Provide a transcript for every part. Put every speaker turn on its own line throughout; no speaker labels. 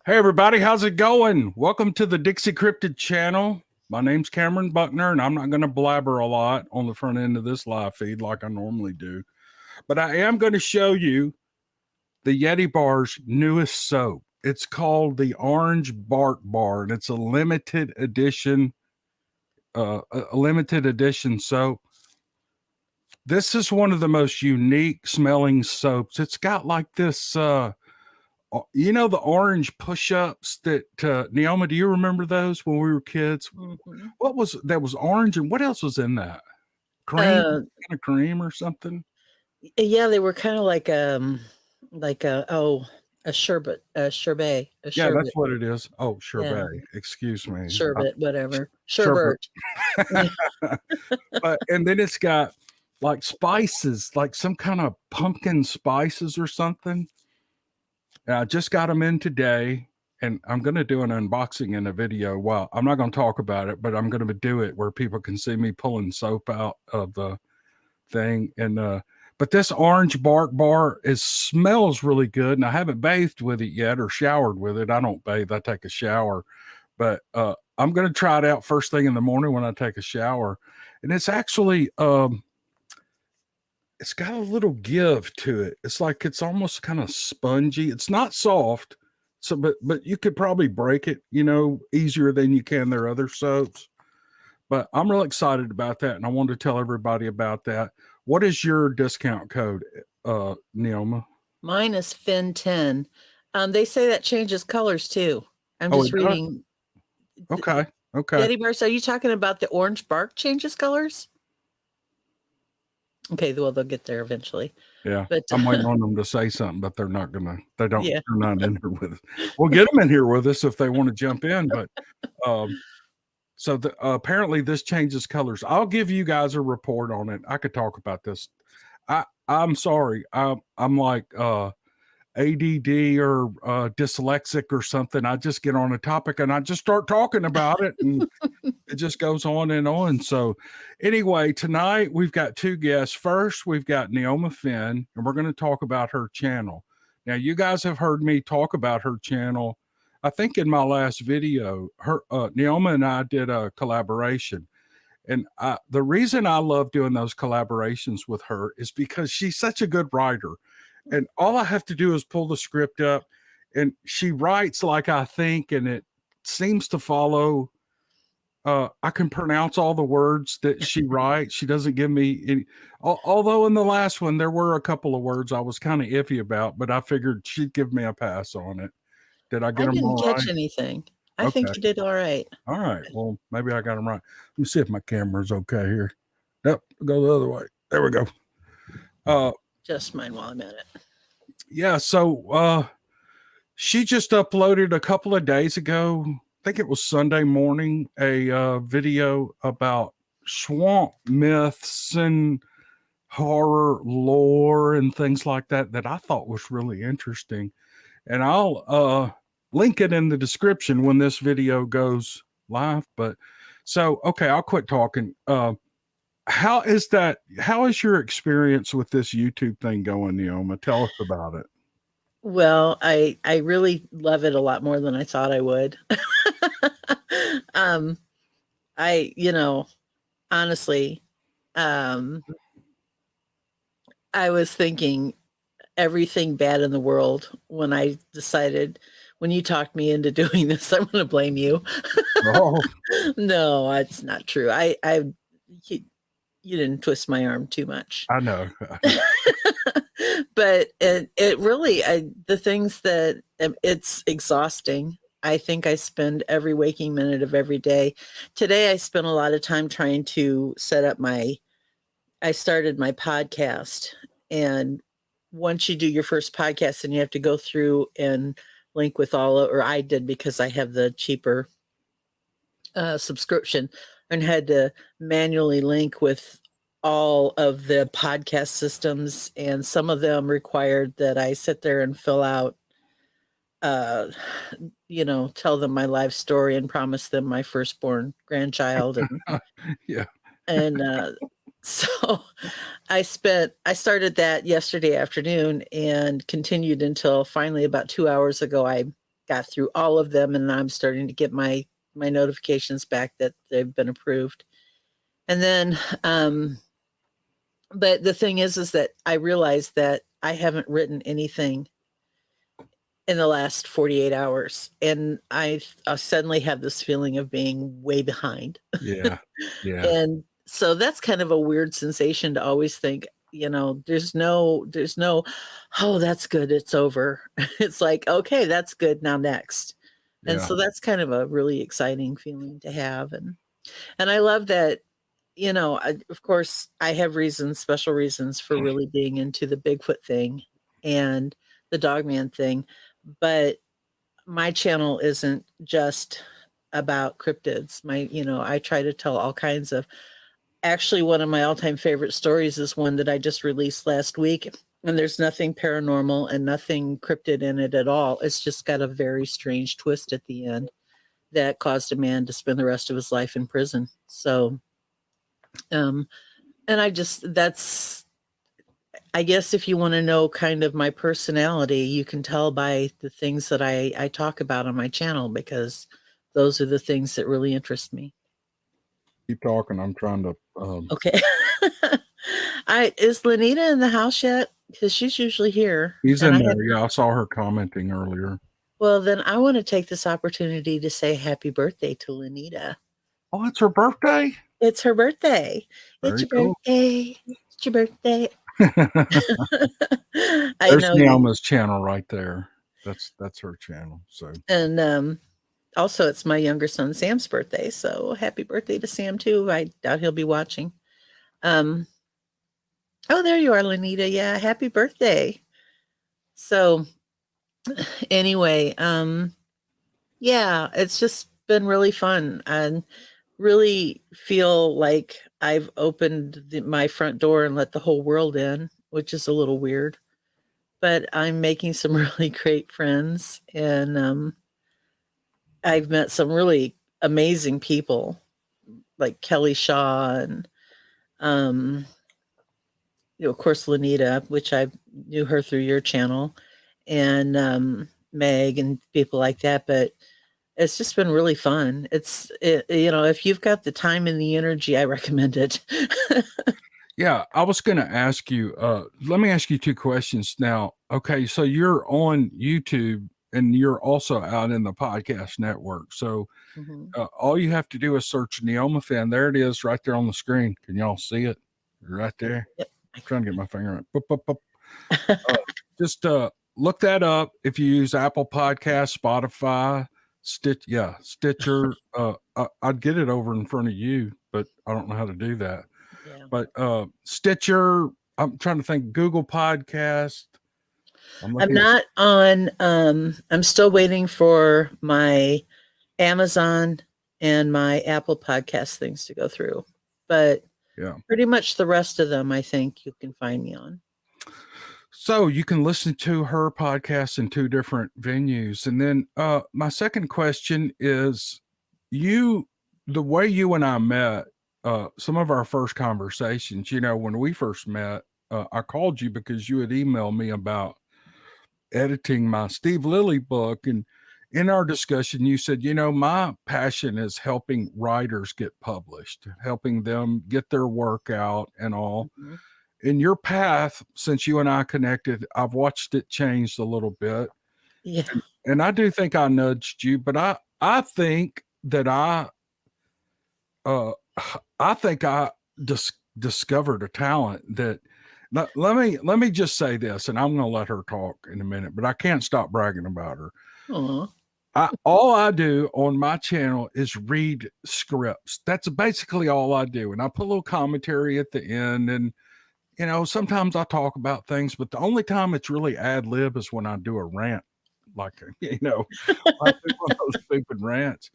Hey everybody, how's it going? Welcome to the Dixie Cryptid channel. My name's Cameron Buckner, and I'm not going to blabber a lot on the front end of this live feed like I normally do. But I am going to show you the Yeti Bar's newest soap. It's called the Orange Bark Bar, and it's a limited edition soap. This is one of the most unique smelling soaps. It's got like this the orange push-ups that Neoma, do you remember those when we were kids?
Mm-hmm.
What was that was orange, and what else was in that? Cream,
Uh,
kind of cream or something?
yeah, they were kind of like a sherbet, a
Yeah, that's
sherbet.
what it is. Oh,
Yeah,
sherbet. Excuse me.
sherbet, whatever.
Sherbet.
Sherbet. Yeah.
But and then it's got like spices, like some kind of pumpkin spices or something. And I just got them in today, and I'm going to do an unboxing in a video. Well, I'm not going to talk about it, but I'm going to do it where people can see me pulling soap out of the thing. And but this orange bark bar smells really good, and I haven't bathed with it yet or showered with it. I don't bathe; I take a shower. But I'm going to try it out first thing in the morning when I take a shower, and it's actually it's got a little give to it. It's like it's almost kind of spongy. It's not soft, so but you could probably break it, easier than you can their other soaps. But I'm real excited about that, and I wanted to tell everybody about that. What is your discount code, Neoma?
Mine is Fin 10. They say that changes colors too. I'm
Oh,
just
it does?
reading.
Okay. Okay.
Yeti Bars, are you talking about the orange bark changes colors? Okay, well, they'll get there eventually.
Yeah.
But
I'm waiting on them to say something, but they're not they're
yeah,
not in here with us. We'll get them in here with us if they want to jump in, but so apparently this changes colors. I'll give you guys a report on it. I could talk about this. I'm sorry. I'm like ADD or dyslexic or something. I just get on a topic and I just start talking about it, and it just goes on and on. So anyway, tonight we've got two guests. First, we've got Neoma Finn, and we're going to talk about her channel. Now, you guys have heard me talk about her channel. I think in my last video, Neoma and I did a collaboration. And the reason I love doing those collaborations with her is because she's such a good writer. And all I have to do is pull the script up, and she writes like I think, and it seems to follow. I can pronounce all the words that she writes. She doesn't give me any, although in the last one, there were a couple of words I was kind of iffy about, but I figured she'd give me a pass on it. Did I get
I
them
didn't
all
catch
right?
anything. I
Okay.
think you did all right.
All right. Well, maybe I got them right. Let me see if my camera's okay here. Yep. Go the other way. There we go.
Just mine while I'm at it.
Yeah. So she just uploaded a couple of days ago. I think it was Sunday morning, a video about swamp myths and horror lore and things like that I thought was really interesting. And I'll link it in the description when this video goes live. But so, okay, I'll quit talking. How is your experience with this YouTube thing going, Neoma? Tell us about it.
Well, I really love it a lot more than I thought I would. um, honestly, um, I was thinking everything bad in the world when I decided when you talked me into doing this, I'm going to blame you.
Oh,
No, it's not true. You didn't twist my arm too much.
I know.
But it really, the things that it's exhausting. I think I spend every waking minute of every day. Today, I spent a lot of time trying to set up I started my podcast. And once you do your first podcast, and you have to go through and link with or I did because I have the cheaper subscription, and had to manually link with all of the podcast systems, and some of them required that I sit there and fill out tell them my life story and promise them my firstborn grandchild,
Yeah.
and so I started that yesterday afternoon and continued until finally about 2 hours ago I got through all of them, and I'm starting to get my notifications back that they've been approved. And then, but the thing is that I realized that I haven't written anything in the last 48 hours, and I suddenly have this feeling of being way behind.
Yeah. Yeah.
And so that's kind of a weird sensation to always think, there's no, oh, that's good, it's over. It's like, okay, that's good, now next. And
Yeah.
so that's kind of a really exciting feeling to have. And I love that, of course, I have special reasons for really being into the Bigfoot thing and the Dogman thing, but my channel isn't just about cryptids. I try to tell all kinds of. Actually, one of my all-time favorite stories is one that I just released last week, and there's nothing paranormal and nothing cryptid in it at all. It's just got a very strange twist at the end that caused a man to spend the rest of his life in prison. So, and I guess if you want to know kind of my personality, you can tell by the things that I talk about on my channel, because those are the things that really interest me.
Keep talking. I'm trying to.
Okay. Is Lenita in the house yet? Because she's usually here.
He's
And
in there. Yeah, I saw her commenting earlier.
Well, then I want to take this opportunity to say happy birthday to Lenita.
Oh, it's her birthday?
It's her birthday.
Very
It's your
cool.
birthday. It's your birthday.
There's Neoma's channel right there. That's her channel. So,
and also it's my younger son Sam's birthday. So happy birthday to Sam too. I doubt he'll be watching. Oh, there you are, Lenita. Yeah, happy birthday. So anyway, yeah, it's just been really fun, and really feel like I've opened my front door and let the whole world in, which is a little weird. But I'm making some really great friends, and I've met some really amazing people like Kelly Shaw and of course Lenita, which I knew her through your channel, and Meg and people like that. But it's just been really fun. If you've got the time and the energy, I recommend it.
yeah, I was going to ask you, let me ask you two questions now. Okay. So you're on YouTube and you're also out in the podcast network. So all you have to do is search Neoma Fan. There it is right there on the screen. Can y'all see it? Right there.
Yep.
I'm trying to get my finger on it. Boop, boop, boop. Just look that up. If you use Apple Podcasts, Spotify, Stitcher, I'd get it over in front of you, but I don't know how to do that. Yeah. But Stitcher, I'm trying to think, Google Podcast.
I'm not on, I'm still waiting for my Amazon and my Apple Podcast things to go through. But yeah, pretty much the rest of them, I think you can find me on.
So you can listen to her podcast in two different venues. And then my second question is, the way you and I met, some of our first conversations, when we first met, I called you because you had emailed me about editing my Steve Lilly book. And in our discussion, you said, my passion is helping writers get published, helping them get their work out and all. Mm-hmm. In your path, since you and I connected, I've watched it change a little bit.
Yeah.
And I do think I nudged you, but I think that I discovered a talent that, let me just say this, and I'm going to let her talk in a minute, but I can't stop bragging about her. All I do on my channel is read scripts. That's basically all I do. And I put a little commentary at the end, and sometimes I talk about things, but the only time it's really ad lib is when I do a rant, like, I do one of those stupid rants.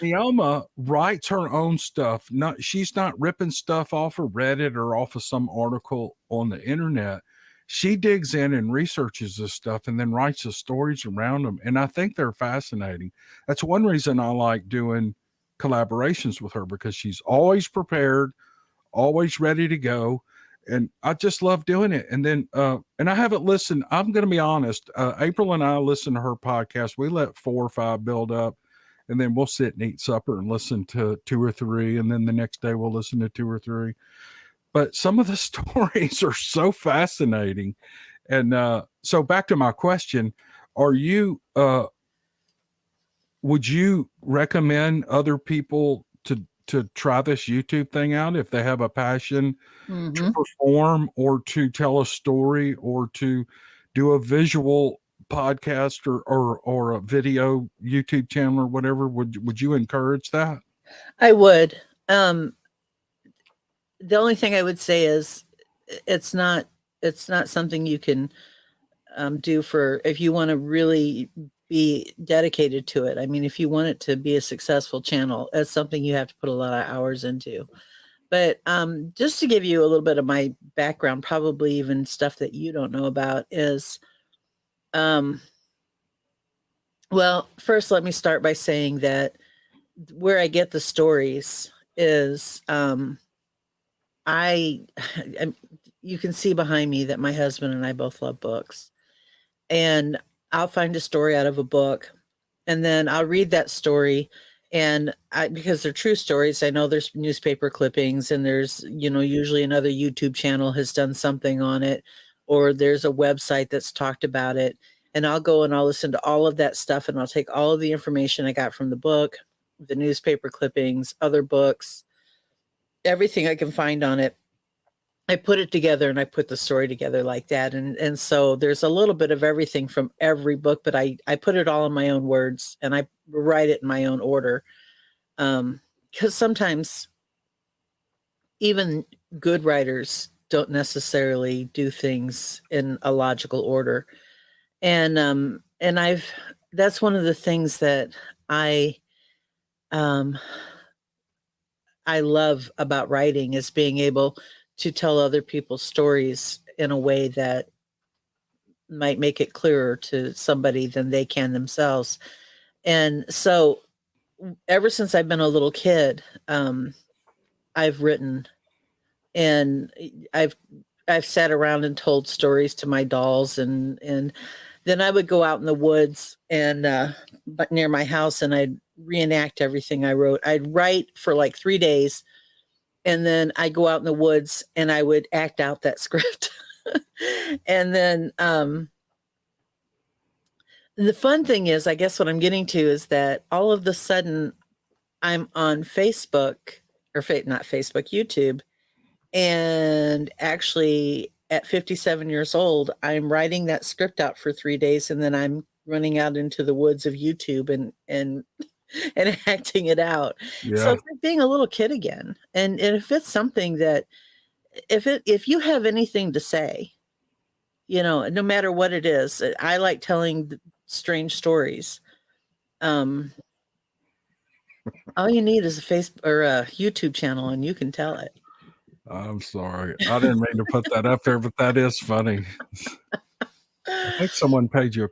Neoma writes her own stuff. She's not ripping stuff off of Reddit or off of some article on the internet. She digs in and researches this stuff and then writes the stories around them. And I think they're fascinating. That's one reason I like doing collaborations with her, because she's always prepared, always ready to go. and I just love doing it. And then, and I haven't listened. I'm going to be honest. April and I listen to her podcast. We let 4 or 5 build up, and then we'll sit and eat supper and listen to 2 or 3. And then the next day we'll listen to 2 or 3. But some of the stories are so fascinating. And so back to my question, are you, would you recommend other people to try this YouTube thing out if they have a passion to perform or to tell a story or to do a visual podcast or a video YouTube channel or whatever? Would you encourage that?
I would. The only thing I would say is it's not something you can do for if you want to really be dedicated to it. I mean, if you want it to be a successful channel, that's something you have to put a lot of hours into. But just to give you a little bit of my background, probably even stuff that you don't know about is, well, first let me start by saying that where I get the stories is you can see behind me that my husband and I both love books. And I'll find a story out of a book, and then I'll read that story. And because they're true stories, I know there's newspaper clippings, and there's, usually another YouTube channel has done something on it, or there's a website that's talked about it. And I'll go and I'll listen to all of that stuff, and I'll take all of the information I got from the book, the newspaper clippings, other books, everything I can find on it. I put it together and I put the story together like that. And so there's a little bit of everything from every book, but I put it all in my own words and I write it in my own order. Because sometimes even good writers don't necessarily do things in a logical order. And that's one of the things that I love about writing is being able to tell other people's stories in a way that might make it clearer to somebody than they can themselves. And so ever since I've been a little kid, I've written, and I've sat around and told stories to my dolls, and then I would go out in the woods and but near my house, and I'd reenact everything I wrote. I'd write for like 3 days, and then I go out in the woods and I would act out that script. And then the fun thing is, I guess what I'm getting to is that all of the sudden I'm on Facebook or not Facebook, YouTube. And actually at 57 years old, I'm writing that script out for 3 days, and then I'm running out into the woods of YouTube and acting it out.
Yeah.
So it's like being a little kid again. And if it's something that if you have anything to say, no matter what it is, I like telling strange stories. All you need is a Facebook or a YouTube channel, and you can tell it.
I'm sorry. I didn't mean to put that up there, but that is funny. I think someone paid you a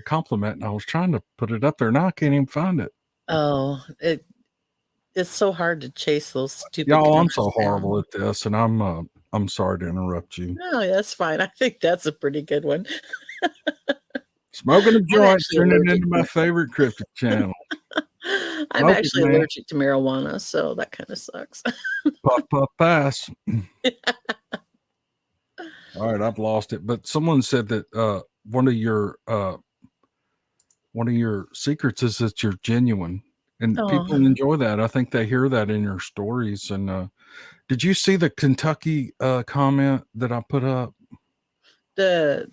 compliment, and I was trying to put it up there. Now I can't even find it.
Oh, it's so hard to chase those stupid.
Y'all, I'm so horrible at this, and I'm sorry to interrupt you.
No, that's fine. I think that's a pretty good one.
Smoking a joint, turning into my favorite cryptic channel.
I'm actually allergic to marijuana, so that kind of sucks.
Puff, puff, pass. All right, I've lost it. But someone said that one of your secrets is that you're genuine, and people enjoy that. I think they hear that in your stories. And did you see the Kentucky comment that I put up?
The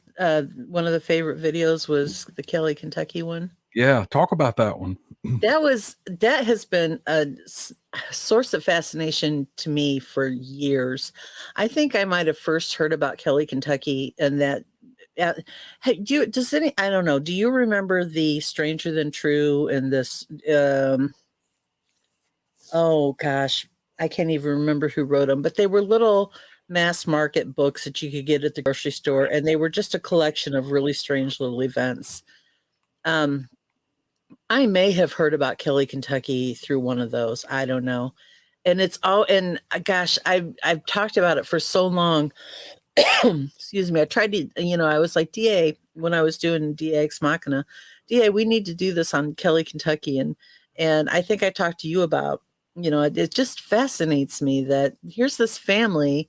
one of the favorite videos was the Kelly, Kentucky one.
Yeah, talk about that one.
That has been a source of fascination to me for years. I think I might have first heard about Kelly, Kentucky, and that. Hey, I don't know. Do you remember the Stranger Than True and this? Oh gosh, I can't even remember who wrote them, but they were little mass market books that you could get at the grocery store, and they were just a collection of really strange little events. I may have heard about Kelly, Kentucky through one of those. I don't know. And it's all, and gosh, I've talked about it for so long. Excuse me. I tried to, I was like, DA, when I was doing DA Ex Machina, DA, we need to do this on Kelly, Kentucky. And I think I talked to you about, it just fascinates me that here's this family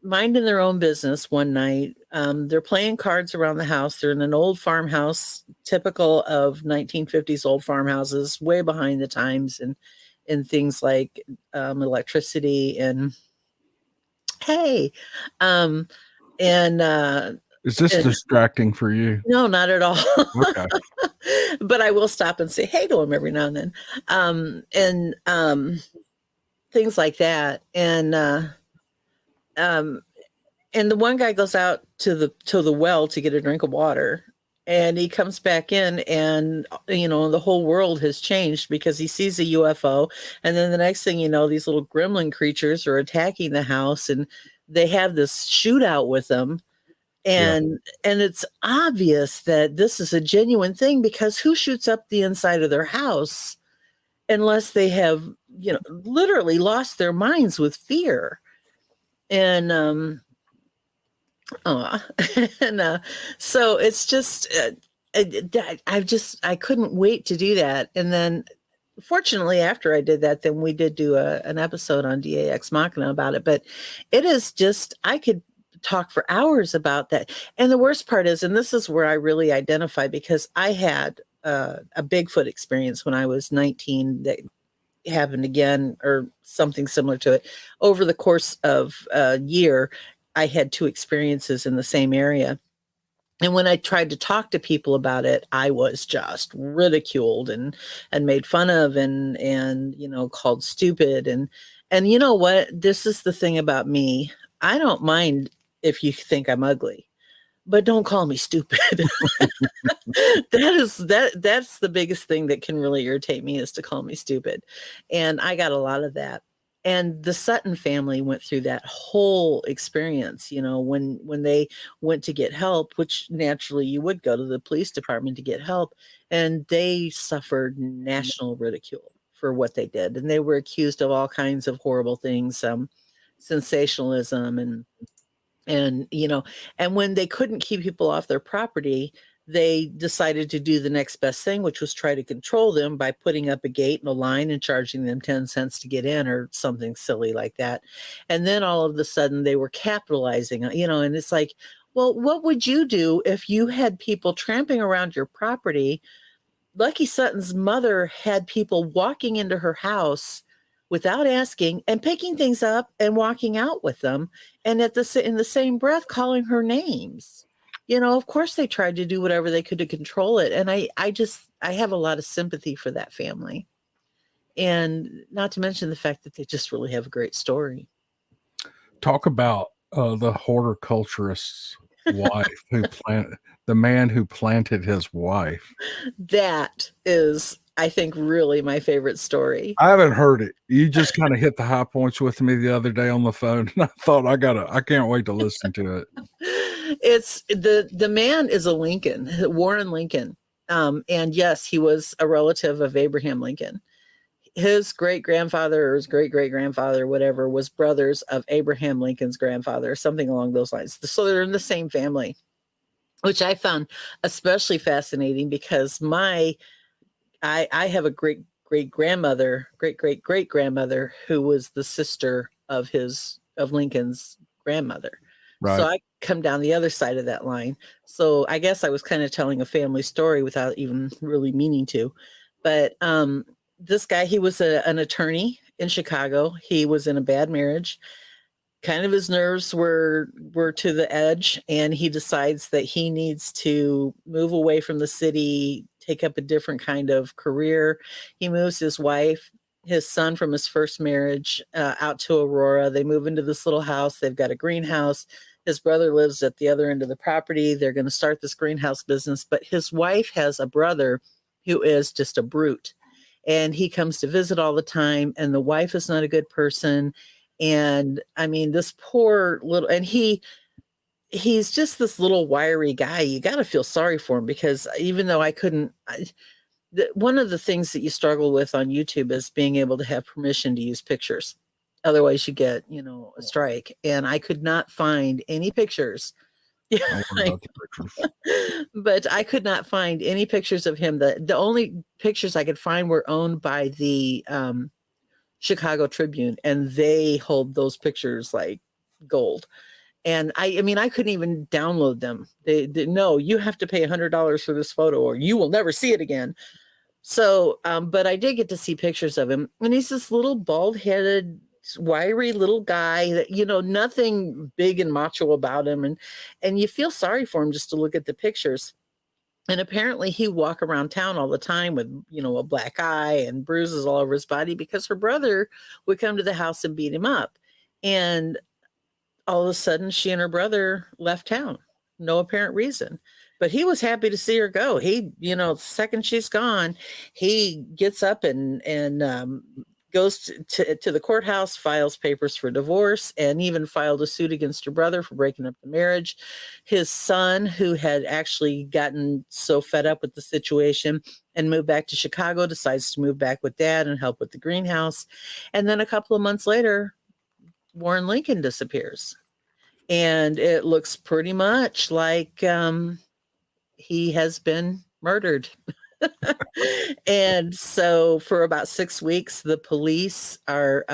minding their own business one night. They're playing cards around the house. They're in an old farmhouse, typical of 1950s old farmhouses, way behind the times, and things like electricity and hey, um, and
Is this
and
distracting for you?
no, not at all.
Okay.
But I will stop and say hey to him every now and then, and things like that, um, and the one guy goes out to the well to get a drink of water, and he comes back in, and the whole world has changed because he sees a UFO, and then the next thing you know, these little gremlin creatures are attacking the house, and they have this shootout with them.
Yeah.
And it's obvious that this is a genuine thing, because who shoots up the inside of their house unless they have literally lost their minds with fear? And Aw. and so it's just I couldn't wait to do that. And then fortunately, after I did that, then we did do an episode on DA Ex Machina about it. But it is just, I could talk for hours about that. And the worst part is, and this is where I really identify, because I had a Bigfoot experience when I was 19 that happened again, or something similar to it. Over the course of a year, I had two experiences in the same area. And when I tried to talk to people about it, I was just ridiculed and made fun of, and called stupid. And you know what? This is the thing about me. I don't mind if you think I'm ugly, but don't call me stupid. That's the biggest thing that can really irritate me, is to call me stupid. And I got a lot of that. And the Sutton family went through that whole experience, when they went to get help, which naturally you would go to the police department to get help, and they suffered national ridicule for what they did. And they were accused of all kinds of horrible things, sensationalism, and when they couldn't keep people off their property, they decided to do the next best thing, which was try to control them by putting up a gate and a line and charging them 10 cents to get in, or something silly like that. And then all of a sudden they were capitalizing, and it's like, well, what would you do if you had people tramping around your property? Lucky Sutton's mother had people walking into her house without asking, and picking things up and walking out with them, and in the same breath calling her names. Of course they tried to do whatever they could to control it. And I have a lot of sympathy for that family. And not to mention the fact that they just really have a great story.
Talk about the horticulturist's wife the man who planted his wife. That
is, I think, really my favorite story.
I haven't heard it. You just kind of hit the high points with me the other day on the phone, and I thought I can't wait to listen to it.
It's the man is a Lincoln, Warren Lincoln. And yes, he was a relative of Abraham Lincoln. His great-grandfather, or his great-great-grandfather, whatever, was brothers of Abraham Lincoln's grandfather, something along those lines. So they're in the same family, which I found especially fascinating, because I have a great-great-grandmother who was the sister of Lincoln's grandmother.
Right.
So I come down the other side of that line. So I guess I was kind of telling a family story without even really meaning to. But this guy, he was an attorney in Chicago. He was in a bad marriage. Kind of his nerves were to the edge, and he decides that he needs to move away from the city, take up a different kind of career. He moves his wife, his son from his first marriage, out to Aurora. They move into this little house. They've got a greenhouse. His brother lives at the other end of the property. They're going to start this greenhouse business, but his wife has a brother who is just a brute, and he comes to visit all the time, and the wife is not a good person. And I mean, this poor little, and he's just this little wiry guy. You got to feel sorry for him, because even though one of the things that you struggle with on YouTube is being able to have permission to use pictures. Otherwise you get, you know, a strike. And I could not find any pictures.
I worry about the pictures.
But I could not find any pictures of him. The only pictures I could find were owned by the Chicago Tribune, and they hold those pictures like gold. And I mean, I couldn't even download them. They no, you have to pay $100 for this photo, or you will never see it again. So, but I did get to see pictures of him, and he's this little bald-headed, wiry little guy that, you know, nothing big and macho about him, and you feel sorry for him just to look at the pictures. And apparently he walk around town all the time with, you know, a black eye and bruises all over his body because her brother would come to the house and beat him up. And all of a sudden she and her brother left town, no apparent reason. But he was happy to see her go. He, you know, the second she's gone, he gets up and goes to the courthouse, files papers for divorce, and even filed a suit against her brother for breaking up the marriage. His son, who had actually gotten so fed up with the situation and moved back to Chicago, decides to move back with dad and help with the greenhouse. And then a couple of months later, Warren Lincoln disappears. And it looks pretty much like he has been murdered. And so for about 6 weeks, the police are,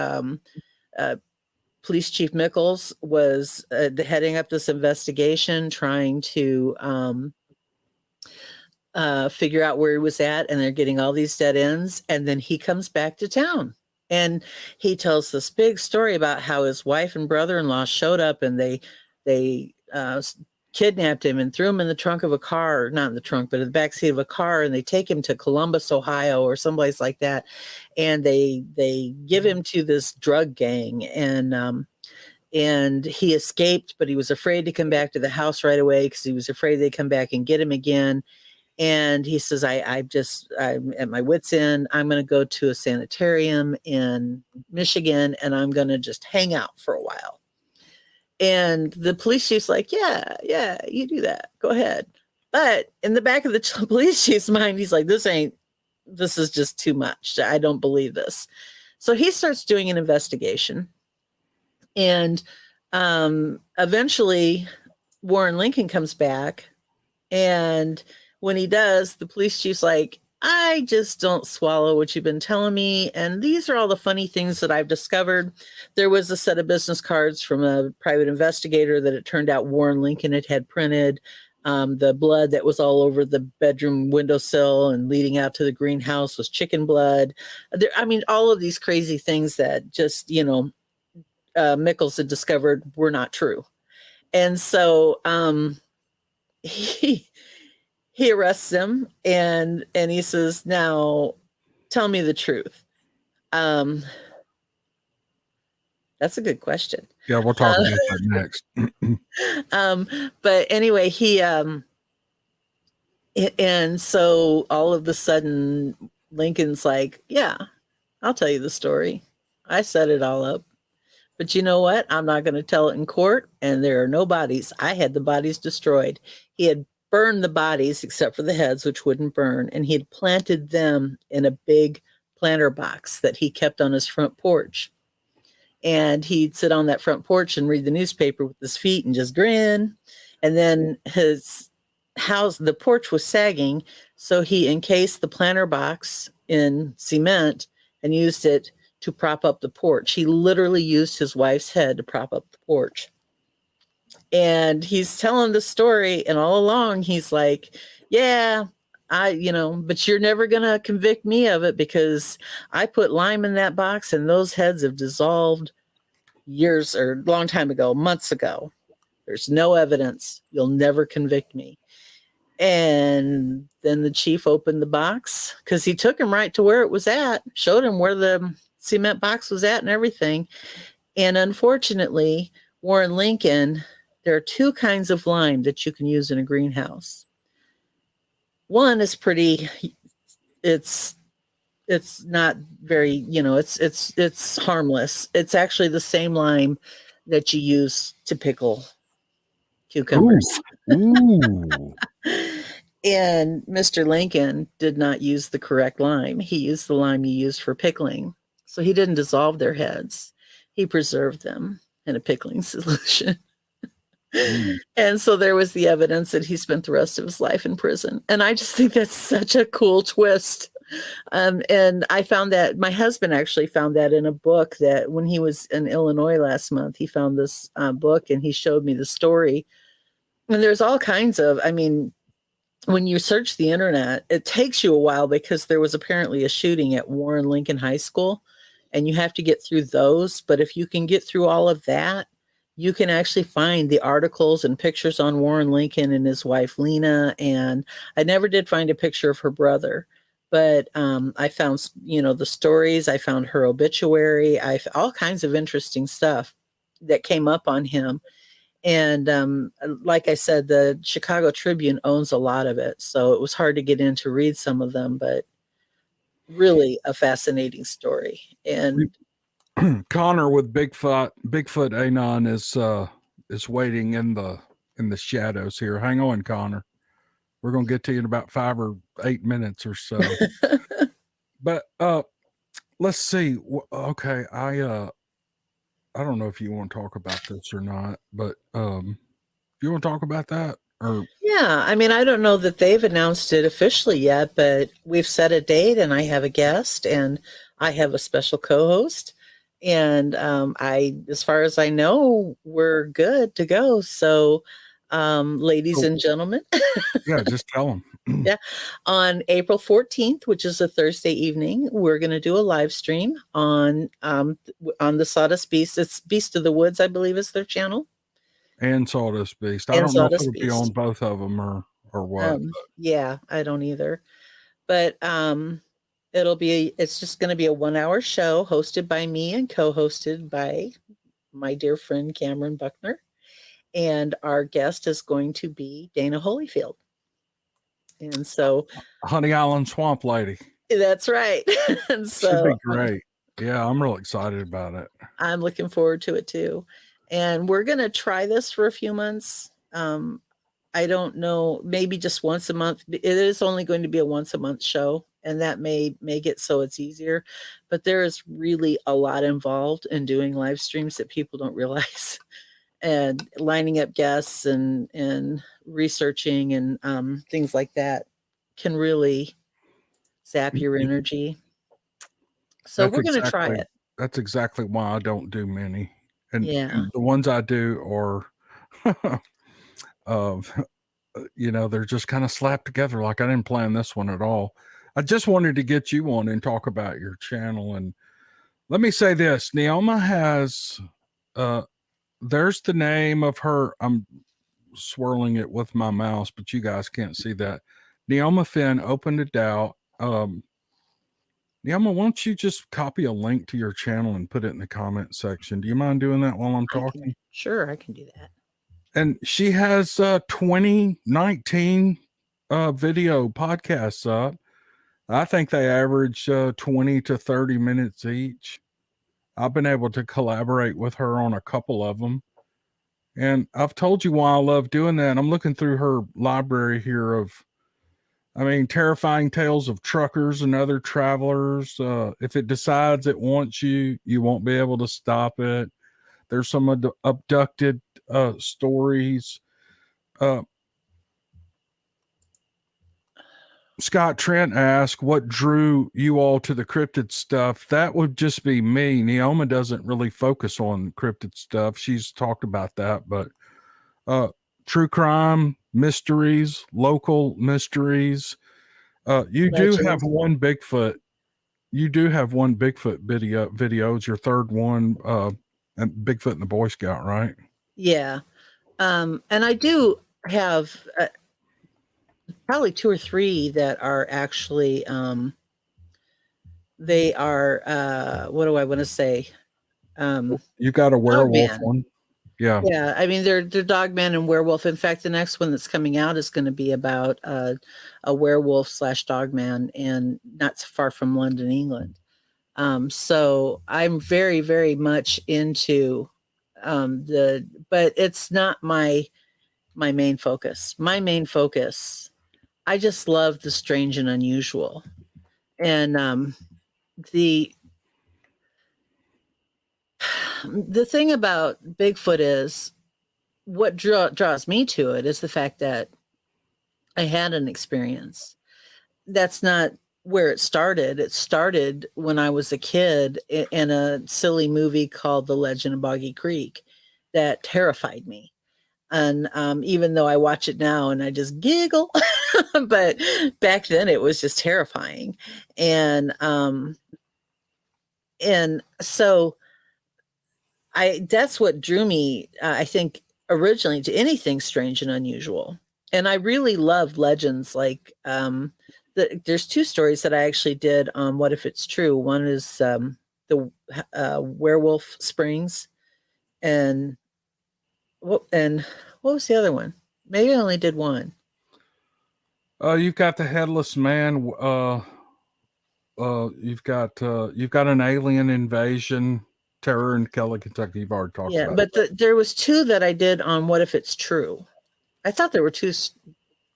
Police Chief Mickles was heading up this investigation, trying to figure out where he was at, and they're getting all these dead ends. And then he comes back to town. And he tells this big story about how his wife and brother-in-law showed up, and they kidnapped him and threw him in the trunk of a car, not in the trunk, but in the backseat of a car, and they take him to Columbus, Ohio, or someplace like that. And they give him to this drug gang, and he escaped, but he was afraid to come back to the house right away because he was afraid they'd come back and get him again. And he says, I'm at my wit's end. I'm going to go to a sanitarium in Michigan, and I'm going to just hang out for a while. And the police chief's like, yeah, you do that. Go ahead. But in the back of the police chief's mind, he's like, this is just too much. I don't believe this. So he starts doing an investigation. And eventually Warren Lincoln comes back, and when he does, the police chief's like, I just don't swallow what you've been telling me. And these are all the funny things that I've discovered. There was a set of business cards from a private investigator that it turned out Warren Lincoln had printed. The blood that was all over the bedroom windowsill and leading out to the greenhouse was chicken blood. I mean, all of these crazy things that just, you know, Mickles had discovered were not true. And so he arrests him, and he says, now tell me the truth. That's a good question.
Yeah, we'll talk about that next.
But anyway, and so all of a sudden Lincoln's like, yeah, I'll tell you the story. I set it all up. But you know what? I'm not going to tell it in court, and there are no bodies. I had the bodies destroyed. He had burned the bodies except for the heads, which wouldn't burn, and he had planted them in a big planter box that he kept on his front porch. And he'd sit on that front porch and read the newspaper with his feet and just grin. And then his house, the porch was sagging, so he encased the planter box in cement and used it to prop up the porch. He literally used his wife's head to prop up the porch. And he's telling the story, and all along he's like, yeah, but you're never going to convict me of it because I put lime in that box and those heads have dissolved years or long time ago, months ago. There's no evidence. You'll never convict me. And then the chief opened the box because he took him right to where it was at, showed him where the cement box was at and everything. And unfortunately, Warren Lincoln, there are two kinds of lime that you can use in a greenhouse. One is it's not very, it's harmless. It's actually the same lime that you use to pickle cucumbers.
Ooh.
And Mr. Lincoln did not use the correct lime. He used the lime he used for pickling. So he didn't dissolve their heads. he preserved them in a pickling solution.
Mm.
And so there was the evidence that he spent the rest of his life in prison. And I just think that's such a cool twist. And I found that my husband actually found that in a book that when he was in Illinois last month, he found this book and he showed me the story. And there's all kinds of, I mean, when you search the internet, it takes you a while because there was apparently a shooting at Warren Lincoln High School and you have to get through those. But if you can get through all of that, you can actually find the articles and pictures on Warren Lincoln and his wife, Lena. And I never did find a picture of her brother, but I found, the stories. I found her obituary. All kinds of interesting stuff that came up on him. And like I said, the Chicago Tribune owns a lot of it. So it was hard to get in to read some of them, but really a fascinating story. And
Connor with Bigfoot Anon is waiting in the shadows here. Hang on, Connor. We're gonna get to you in about 5 or 8 minutes or so. But let's see. Okay, I don't know if you want to talk about this or not, but you want to talk about that? Or
yeah, I mean, I don't know that they've announced it officially yet, but we've set a date and I have a guest and I have a special co-host. And as far as I know, we're good to go. So, ladies and gentlemen,
yeah, just tell them.
yeah, on April 14th, which is a Thursday evening, we're going to do a live stream on the Sawdust Beast. It's Beast of the Woods, I believe, is their channel.
And Sawdust Beast. I
And
don't know if
Sawdust
it'll be
Beast.
on both of them or what.
Yeah, I don't either. But it's just going to be a 1-hour show hosted by me and co-hosted by my dear friend Cameron Buckner. And our guest is going to be Dana Holyfield. And so
Honey Island Swamp Lady.
that's right. And so
should be great. Yeah, I'm real excited about it.
I'm looking forward to it too. And we're going to try this for a few months. I don't know, maybe just once a month. It is only going to be a once a month show, and that may make it so it's easier. But there is really a lot involved in doing live streams that people don't realize, and lining up guests and researching and things like that can really zap your energy. So we're going to try it.
That's exactly why I don't do many. And the ones I do are they're just kind of slapped together. Like I didn't plan this one at all. I just wanted to get you on and talk about your channel. And let me say this, Neoma has, there's the name of her. I'm swirling it with my mouse, but you guys can't see that. Neoma Finn, Open to Doubt. Neoma, why don't you just copy a link to your channel and put it in the comment section? Do you mind doing that while I'm talking?
Sure, I can do that.
And she has 2019 video podcasts up. I think they average 20 to 30 minutes each. I've been able to collaborate with her on a couple of them. And I've told you why I love doing that. I'm looking through her library here of, terrifying tales of truckers and other travelers. If it decides it wants you, you won't be able to stop it. There's some abducted stories. Scott Trent asked, what drew you all to the cryptid stuff? That would just be me. Neoma doesn't really focus on cryptid stuff. She's talked about that, but true crime, mysteries, local mysteries. You do have one Bigfoot. You do have one Bigfoot video. It's your third one, and Bigfoot and the Boy Scout, right?
Yeah. And I do have probably 2 or 3 that are actually, they are, what do I want to say?
You got a werewolf one. Yeah.
Yeah. I mean, they're Dogman and Werewolf. In fact, the next one that's coming out is going to be about a werewolf / Dogman, and not so far from London, England. So I'm very, very much into but it's not my main focus. My main focus, I just love the strange and unusual. And the thing about Bigfoot is what draws me to it is the fact that I had an experience. That's not where it started. It started when I was a kid in a silly movie called The Legend of Boggy Creek that terrified me. And even though I watch it now and I just giggle, but back then it was just terrifying. And so that's what drew me, I think, originally to anything strange and unusual. And I really love legends. Like there's two stories that I actually did on What If It's True. One is the Werewolf Springs, and what was the other one? Maybe I only did one.
You've got the Headless Man. You've got an alien invasion, terror in Kelly, Kentucky. You've already talked about.
But there was two that I did on What If It's True. I thought there were two.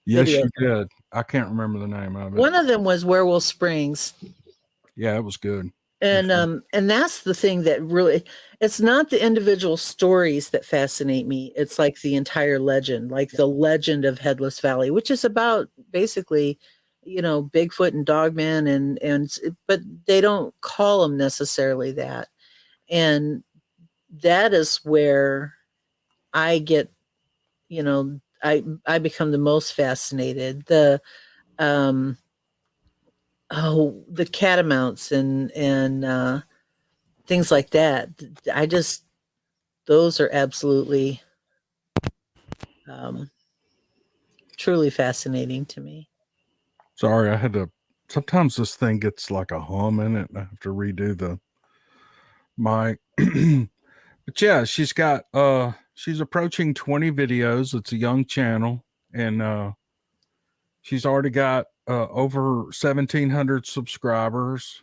Yes, videos. You did. I can't remember the name of it.
One of them was Werewolf Springs.
Yeah, it was good.
And that's the thing that really, it's not the individual stories that fascinate me. It's like the entire legend, like the legend of Headless Valley, which is about basically, Bigfoot and Dogman but they don't call them necessarily that. And that is where I get, I become the most fascinated. The catamounts and things like that. Those are absolutely truly fascinating to me.
Sorry, I had to. Sometimes this thing gets like a hum in it, and I have to redo the mic. But yeah, she's approaching 20 videos. It's a young channel, and she's already got over 1,700 subscribers.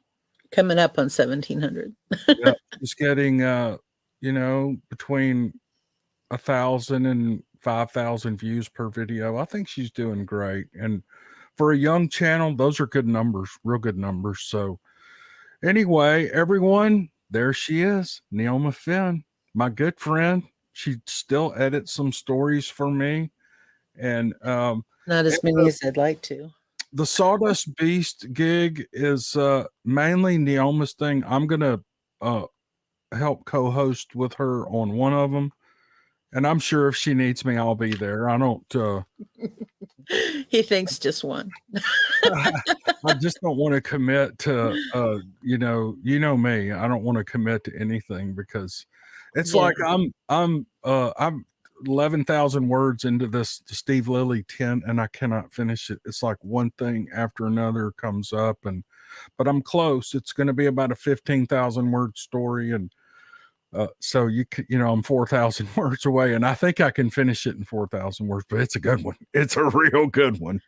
Coming up on 1,700.
Yeah, she's getting between 1,000 and 5,000 views per video. I think she's doing great, and for a young channel, those are good numbers, real good numbers. So anyway, everyone, there she is, Neoma Finn, my good friend. She still edits some stories for me, and
not as many as I'd like to.
The Sawdust Beast gig is mainly Neoma's thing. I'm gonna help co-host with her on one of them, and I'm sure if she needs me, I'll be there. I don't.
He thinks just one.
I just don't want to commit to. You know me. I don't want to commit to anything because it's like I'm 11,000 words into this Steve Lilly 10, and I cannot finish it. It's like one thing after another comes up, but I'm close. It's going to be about a 15,000 word story, and so I'm 4,000 words away, and I think I can finish it in 4,000 words. But it's a good one. It's a real good one.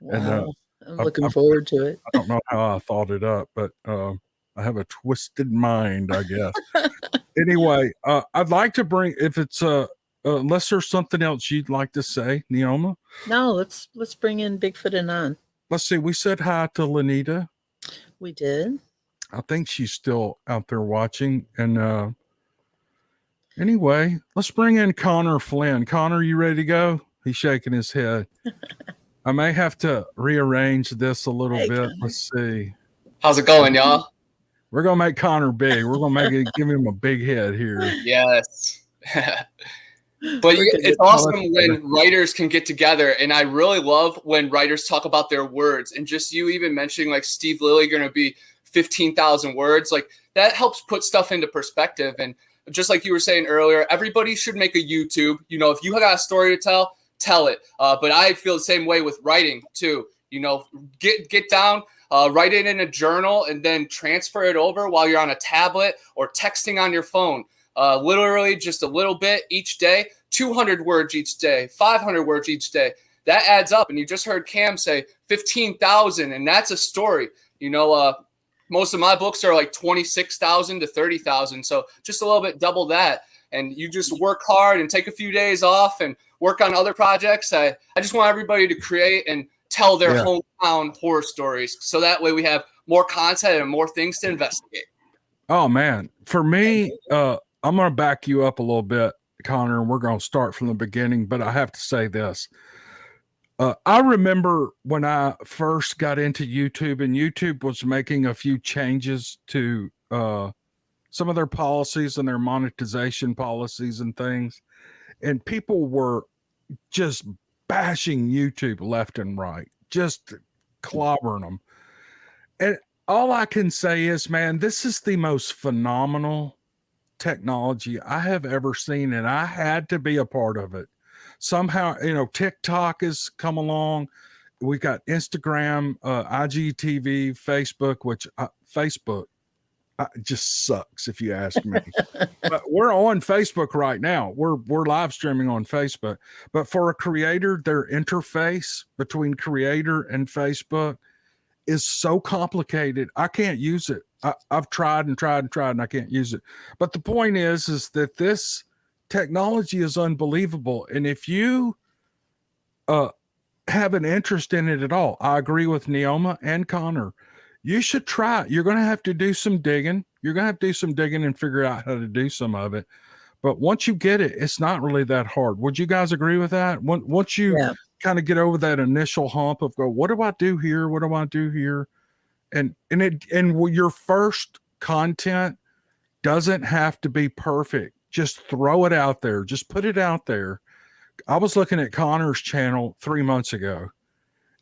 Wow. And I'm looking forward to it.
I don't know how I thought it up, but I have a twisted mind, I guess. Anyway, I'd like to bring, if it's unless there's something else you'd like to say, Neoma.
No, let's bring in Bigfoot and on.
Let's see. We said hi to Lanita.
We did.
I think she's still out there watching. And anyway, let's bring in Connor Flynn. Connor, you ready to go? He's shaking his head. I may have to rearrange this a little bit. Connor. Let's see.
How's it going, y'all?
We're gonna make Connor big. We're gonna give him a big head here.
Yes. But it's awesome when writers can get together, and I really love when writers talk about their words. And just you even mentioning like Steve Lilly going to be 15,000 words, like that helps put stuff into perspective. And just like you were saying earlier, everybody should make a YouTube. If you got a story to tell it. But I feel the same way with writing too. Get down, write it in a journal, and then transfer it over while you're on a tablet or texting on your phone. Literally just a little bit each day, 200 words each day, 500 words each day. That adds up. And you just heard Cam say 15,000, and that's a story. Most of my books are like 26,000 to 30,000. So just a little bit double that. And you just work hard and take a few days off and work on other projects. I just want everybody to create and tell their hometown horror stories. So that way we have more content and more things to investigate.
Oh man, for me, I'm going to back you up a little bit, Connor, and we're going to start from the beginning, but I have to say this. I remember when I first got into YouTube, and YouTube was making a few changes to some of their policies and their monetization policies and things, and people were just bashing YouTube left and right, just clobbering them. And all I can say is, man, this is the most phenomenal technology I have ever seen, and I had to be a part of it. Somehow, TikTok has come along. We got Instagram, IGTV, Facebook, which Facebook just sucks if you ask me. But we're on Facebook right now. We're live streaming on Facebook. But for a creator, their interface between creator and Facebook is so complicated. I can't use it. I've tried and tried and tried, and I can't use it. But the point is that this technology is unbelievable. And if you have an interest in it at all, I agree with Neoma and Connor. You should try it. You're going to have to do some digging. You're going to have to do some digging and figure out how to do some of it. But once you get it, it's not really that hard. Would you guys agree with that? Once you kind of get over that initial hump of go, what do I do here? What do I do here? And your first content doesn't have to be perfect. Just throw it out there. Just put it out there. I was looking at Connor's channel 3 months ago,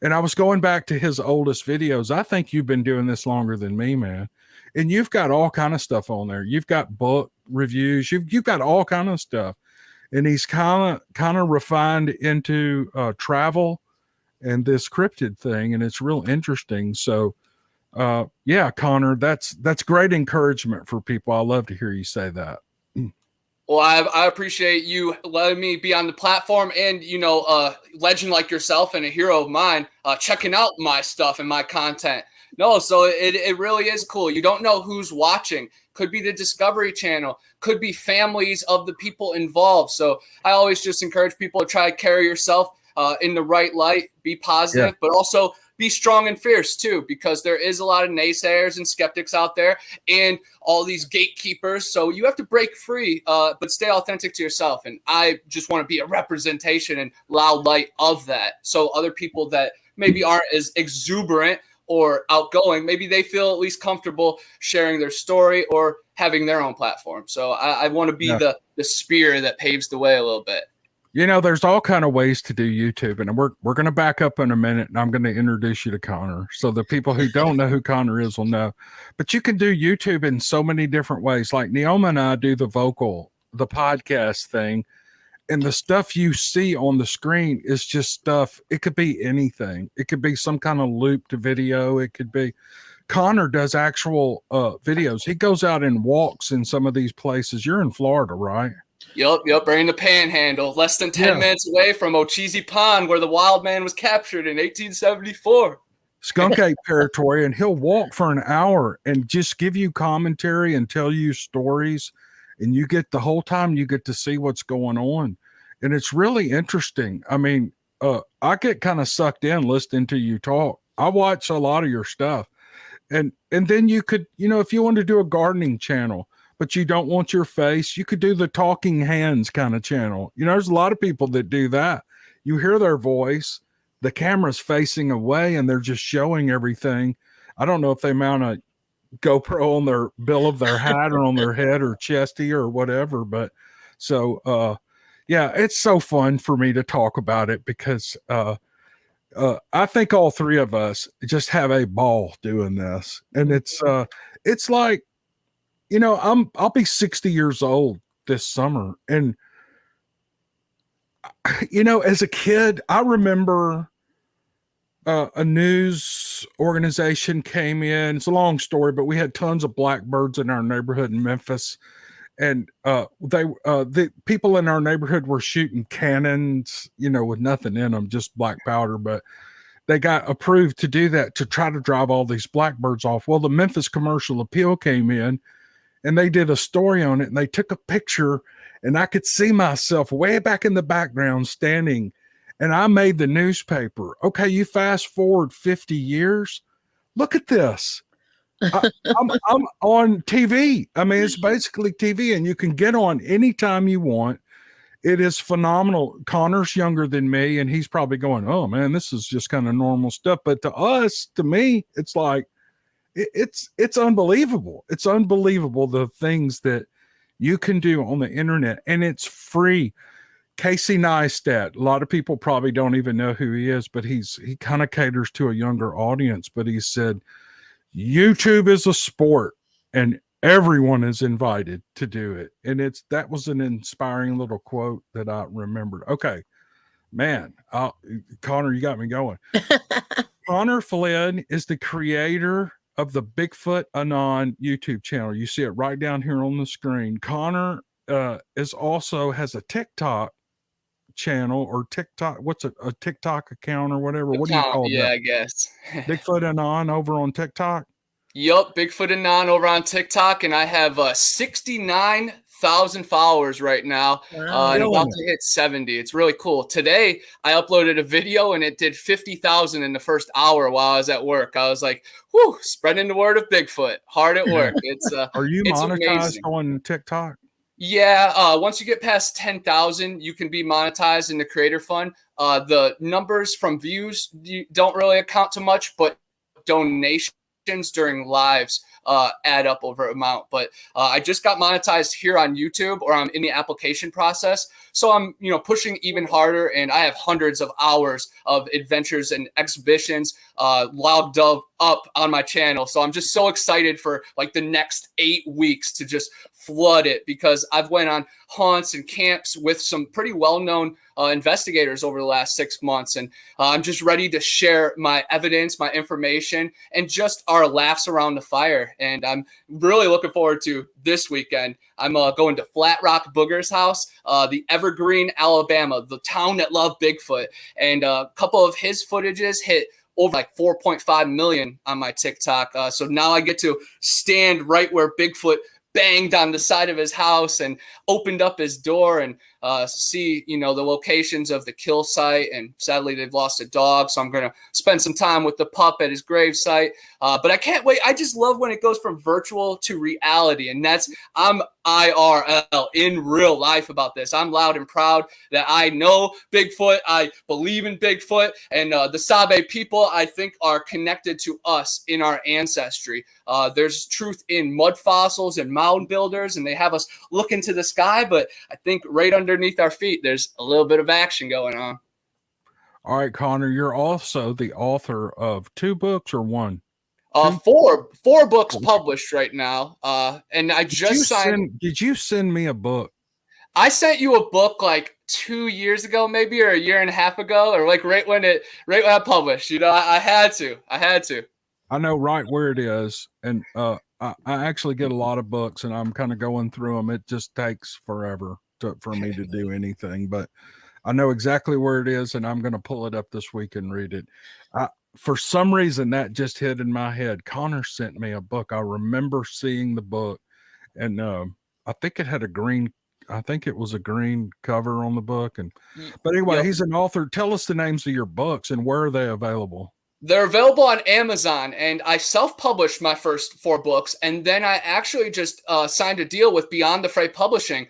and I was going back to his oldest videos. I think you've been doing this longer than me, man. And you've got all kind of stuff on there. You've got book reviews. You've got all kind of stuff. And he's kind of refined into travel and this cryptid thing, and it's real interesting. So, yeah, Connor, that's great encouragement for people. I love to hear you say that.
Well, I appreciate you letting me be on the platform, and a legend like yourself and a hero of mine checking out my stuff and my content. No, so it really is cool. You don't know who's watching. Could be the Discovery Channel, could be families of the people involved. So I always just encourage people to try to carry yourself in the right light, be positive, but also be strong and fierce too, because there is a lot of naysayers and skeptics out there and all these gatekeepers. So you have to break free, but stay authentic to yourself. And I just want to be a representation and loud light of that. So other people that maybe aren't as exuberant or outgoing, maybe they feel at least comfortable sharing their story or having their own platform. So I want to be the spear that paves the way a little bit.
There's all kind of ways to do YouTube, and we're going to back up in a minute, and I'm going to introduce you to Connor. So the people who don't know who Connor is will know. But you can do YouTube in so many different ways. Like Neoma and I do the podcast thing, and the stuff you see on the screen is just stuff. It could be anything. It could be some kind of looped video. It could be. Connor does actual videos. He goes out and walks in some of these places. You're in Florida, right?
Yep. Right in the Panhandle, less than 10 minutes away from Ocheesee Pond, where the wild man was captured in 1874.
Skunk Ape territory, and he'll walk for an hour and just give you commentary and tell you stories, and you get the whole time you get to see what's going on, and it's really interesting. I mean, I get kind of sucked in listening to you talk. I watch a lot of your stuff, and then you could, if you want to do a gardening channel, but you don't want your face, you could do the talking hands kind of channel. There's a lot of people that do that. You hear their voice, the camera's facing away, and they're just showing everything. I don't know if they mount a GoPro on their bill of their hat or on their head or chesty or whatever. But so, yeah, it's so fun for me to talk about it because I think all three of us just have a ball doing this. And it's like, I'll be 60 years old this summer. And, as a kid, I remember a news organization came in. It's a long story, but we had tons of blackbirds in our neighborhood in Memphis. And the people in our neighborhood were shooting cannons, with nothing in them, just black powder. But they got approved to do that to try to drive all these blackbirds off. Well, the Memphis Commercial Appeal came in, and they did a story on it, and they took a picture, and I could see myself way back in the background standing, and I made the newspaper. Okay, you fast forward 50 years. Look at this. I'm on TV. I mean, it's basically TV, and you can get on anytime you want. It is phenomenal. Connor's younger than me, and he's probably going, "Oh man, this is just kind of normal stuff." But to me, it's like it's unbelievable. It's unbelievable the things that you can do on the internet, and it's free. Casey Neistat, a lot of people probably don't even know who he is, but he kind of caters to a younger audience. But he said, YouTube is a sport, and everyone is invited to do it. And that was an inspiring little quote that I remembered. Okay, man, Connor, you got me going. Connor Flynn is the creator of the Bigfoot Anon YouTube channel. You see it right down here on the screen. Connor also has a TikTok channel or TikTok. What's a TikTok account or whatever? What do you call that?
I guess.
Bigfoot Anon over on TikTok.
Yup, Bigfoot Anon over on TikTok, and I have 69,000 followers right now.
Wow.
And about to hit 70. It's really cool. Today, I uploaded a video, and it did 50,000 in the first hour while I was at work. I was like, "Whew, spreading the word of Bigfoot. Hard at work." It's
Are you
it's
monetized
amazing.
on TikTok?
Yeah, once you get past 10,000, you can be monetized in the Creator Fund. The numbers from views don't really account to much, but donations during lives add up over amount. But I just got monetized here on YouTube, or I'm in the application process. So I'm, pushing even harder, and I have hundreds of hours of adventures and exhibitions logged up on my channel. So I'm just so excited for like the next 8 weeks to just flood it, because I've went on hunts and camps with some pretty well-known investigators over the last 6 months. And I'm just ready to share my evidence, my information, and just our laughs around the fire. And I'm really looking forward to this weekend. I'm going to Flat Rock Booger's house, the Evergreen, Alabama, the town that loved Bigfoot. And a couple of his footages hit over like 4.5 million on my TikTok. So now I get to stand right where Bigfoot banged on the side of his house and opened up his door and see, the locations of the kill site. And sadly, they've lost a dog. So I'm going to spend some time with the pup at his grave site. But I can't wait. I just love when it goes from virtual to reality. And I'm IRL, in real life, about this. I'm loud and proud that I know Bigfoot. I believe in Bigfoot. And the Sabe people, I think, are connected to us in our ancestry. There's truth in mud fossils and mound builders, and they have us look into the sky. But I think right underneath our feet, there's a little bit of action going on.
All right, Connor, you're also the author of 2 books or 1?
Four books published right now. And I just signed.
Did you send me a book?
I sent you a book like 2 years ago, maybe, or a year and a half ago, or like right when I published. I had to.
I know right where it is, and I actually get a lot of books, and I'm kind of going through them. It just takes forever for me to do anything, but I know exactly where it is, and I'm going to pull it up this week and read it. For some reason, that just hit in my head. Connor sent me a book. I remember seeing the book, and I think it had a green cover on the book. But anyway, He's an author. Tell us the names of your books and where are they available?
They're available on Amazon, and I self-published my first 4 books, and then I actually just signed a deal with Beyond the Fray Publishing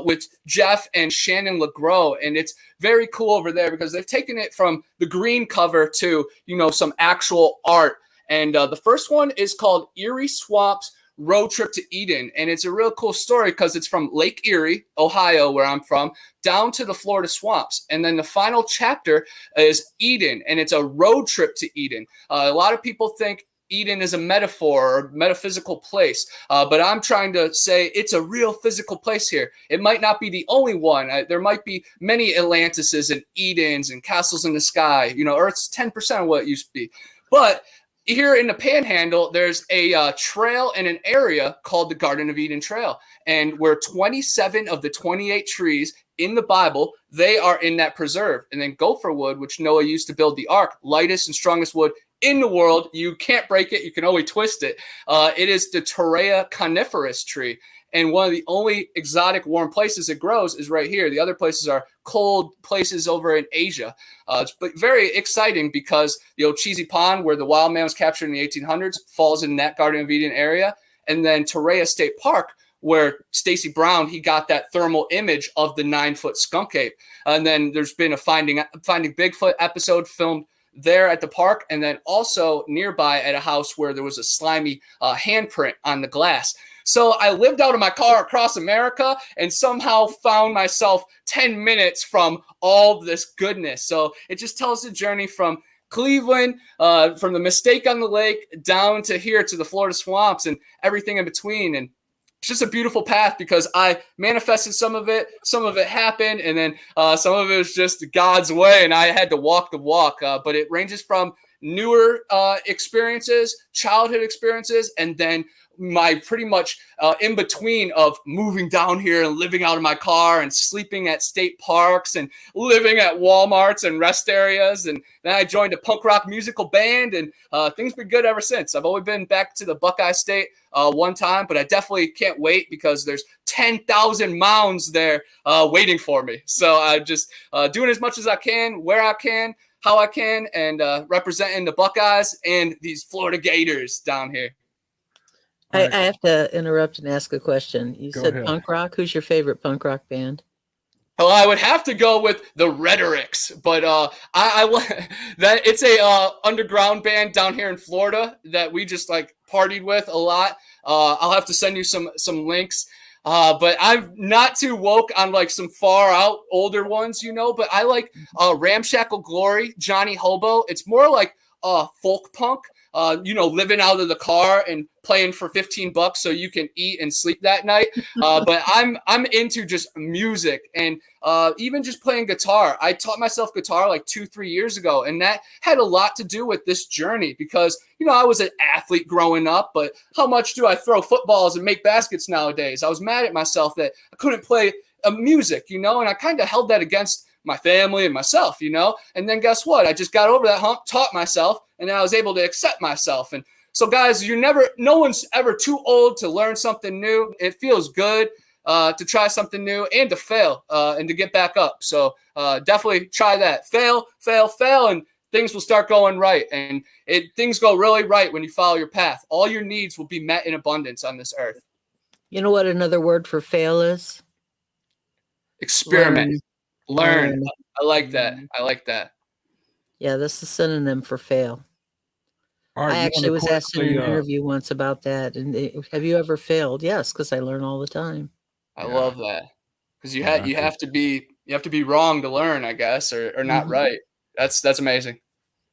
with Jeff and Shannon LeGros, and it's very cool over there because they've taken it from the green cover to, some actual art. And the first one is called Erie Swamps Road Trip to Eden, and it's a real cool story because it's from Lake Erie, Ohio, where I'm from, down to the Florida swamps. And then the final chapter is Eden, and it's a road trip to Eden. A lot of people think Eden is a metaphor or metaphysical place, but I'm trying to say it's a real physical place here. It might not be the only one. There might be many Atlantises and Edens and castles in the sky. Earth's 10% of what it used to be. But here in the Panhandle, there's a trail and an area called the Garden of Eden Trail. And where 27 of the 28 trees in the Bible, they are in that preserve. And then gopher wood, which Noah used to build the ark, lightest and strongest wood in the world. You can't break it. You can only twist it. It is the Torreya coniferous tree. And one of the only exotic warm places it grows is right here. The other places are cold places over in Asia. It's very exciting because the Ochisi Pond, where the wild man was captured in the 1800s, falls in that Garden of Eden area. And then Torreya State Park, where Stacy Brown, he got that thermal image of the 9-foot skunk ape. And then there's been a Finding Bigfoot episode filmed there at the park, and then also nearby at a house where there was a slimy handprint on the glass. So I lived out of my car across America and somehow found myself 10 minutes from all this goodness. So it just tells the journey from Cleveland, from the mistake on the lake down to here to the Florida swamps and everything in between. And it's just a beautiful path because I manifested some of it happened, and then some of it was just God's way, and I had to walk the walk. But it ranges from newer experiences, childhood experiences, and then my pretty much in between of moving down here and living out of my car and sleeping at state parks and living at Walmarts and rest areas. And then I joined a punk rock musical band, and things been good ever since. I've only been back to the Buckeye State one time, but I definitely can't wait because there's 10,000 mounds there waiting for me. So I'm just doing as much as I can, where I can, how I can, and representing the Buckeyes and these Florida Gators down here.
I have to interrupt and ask a question. You said
ahead.
punk rock. Who's your favorite punk rock band?
Well, I would have to go with the Rhetorics, but that it's a underground band down here in Florida that we just like partied with a lot. I'll have to send you some links. But I'm not too woke on like some far out older ones, but I like Ramshackle Glory, Johnny Hobo. It's more like folk punk. Living out of the car and playing for $15 so you can eat and sleep that night. But I'm into just music and even just playing guitar. I taught myself guitar like 2-3 years ago, and that had a lot to do with this journey because, I was an athlete growing up, but how much do I throw footballs and make baskets nowadays? I was mad at myself that I couldn't play music, and I kind of held that against my family and myself, and then guess what? I just got over that hump, taught myself, and then I was able to accept myself. And so guys, no one's ever too old to learn something new. It feels good to try something new and to fail and to get back up. So definitely try that. Fail, and things will start going right. And things go really right when you follow your path. All your needs will be met in abundance on this earth. You
know what another word for fail is?
Experiment. Learn. I like that. Yeah,
that's a synonym for fail.
Right,
I actually was asked in an interview once about that. And have you ever failed? Yes, because I learn all the time.
I love that because you have to be wrong to learn, I guess, or not right. That's amazing.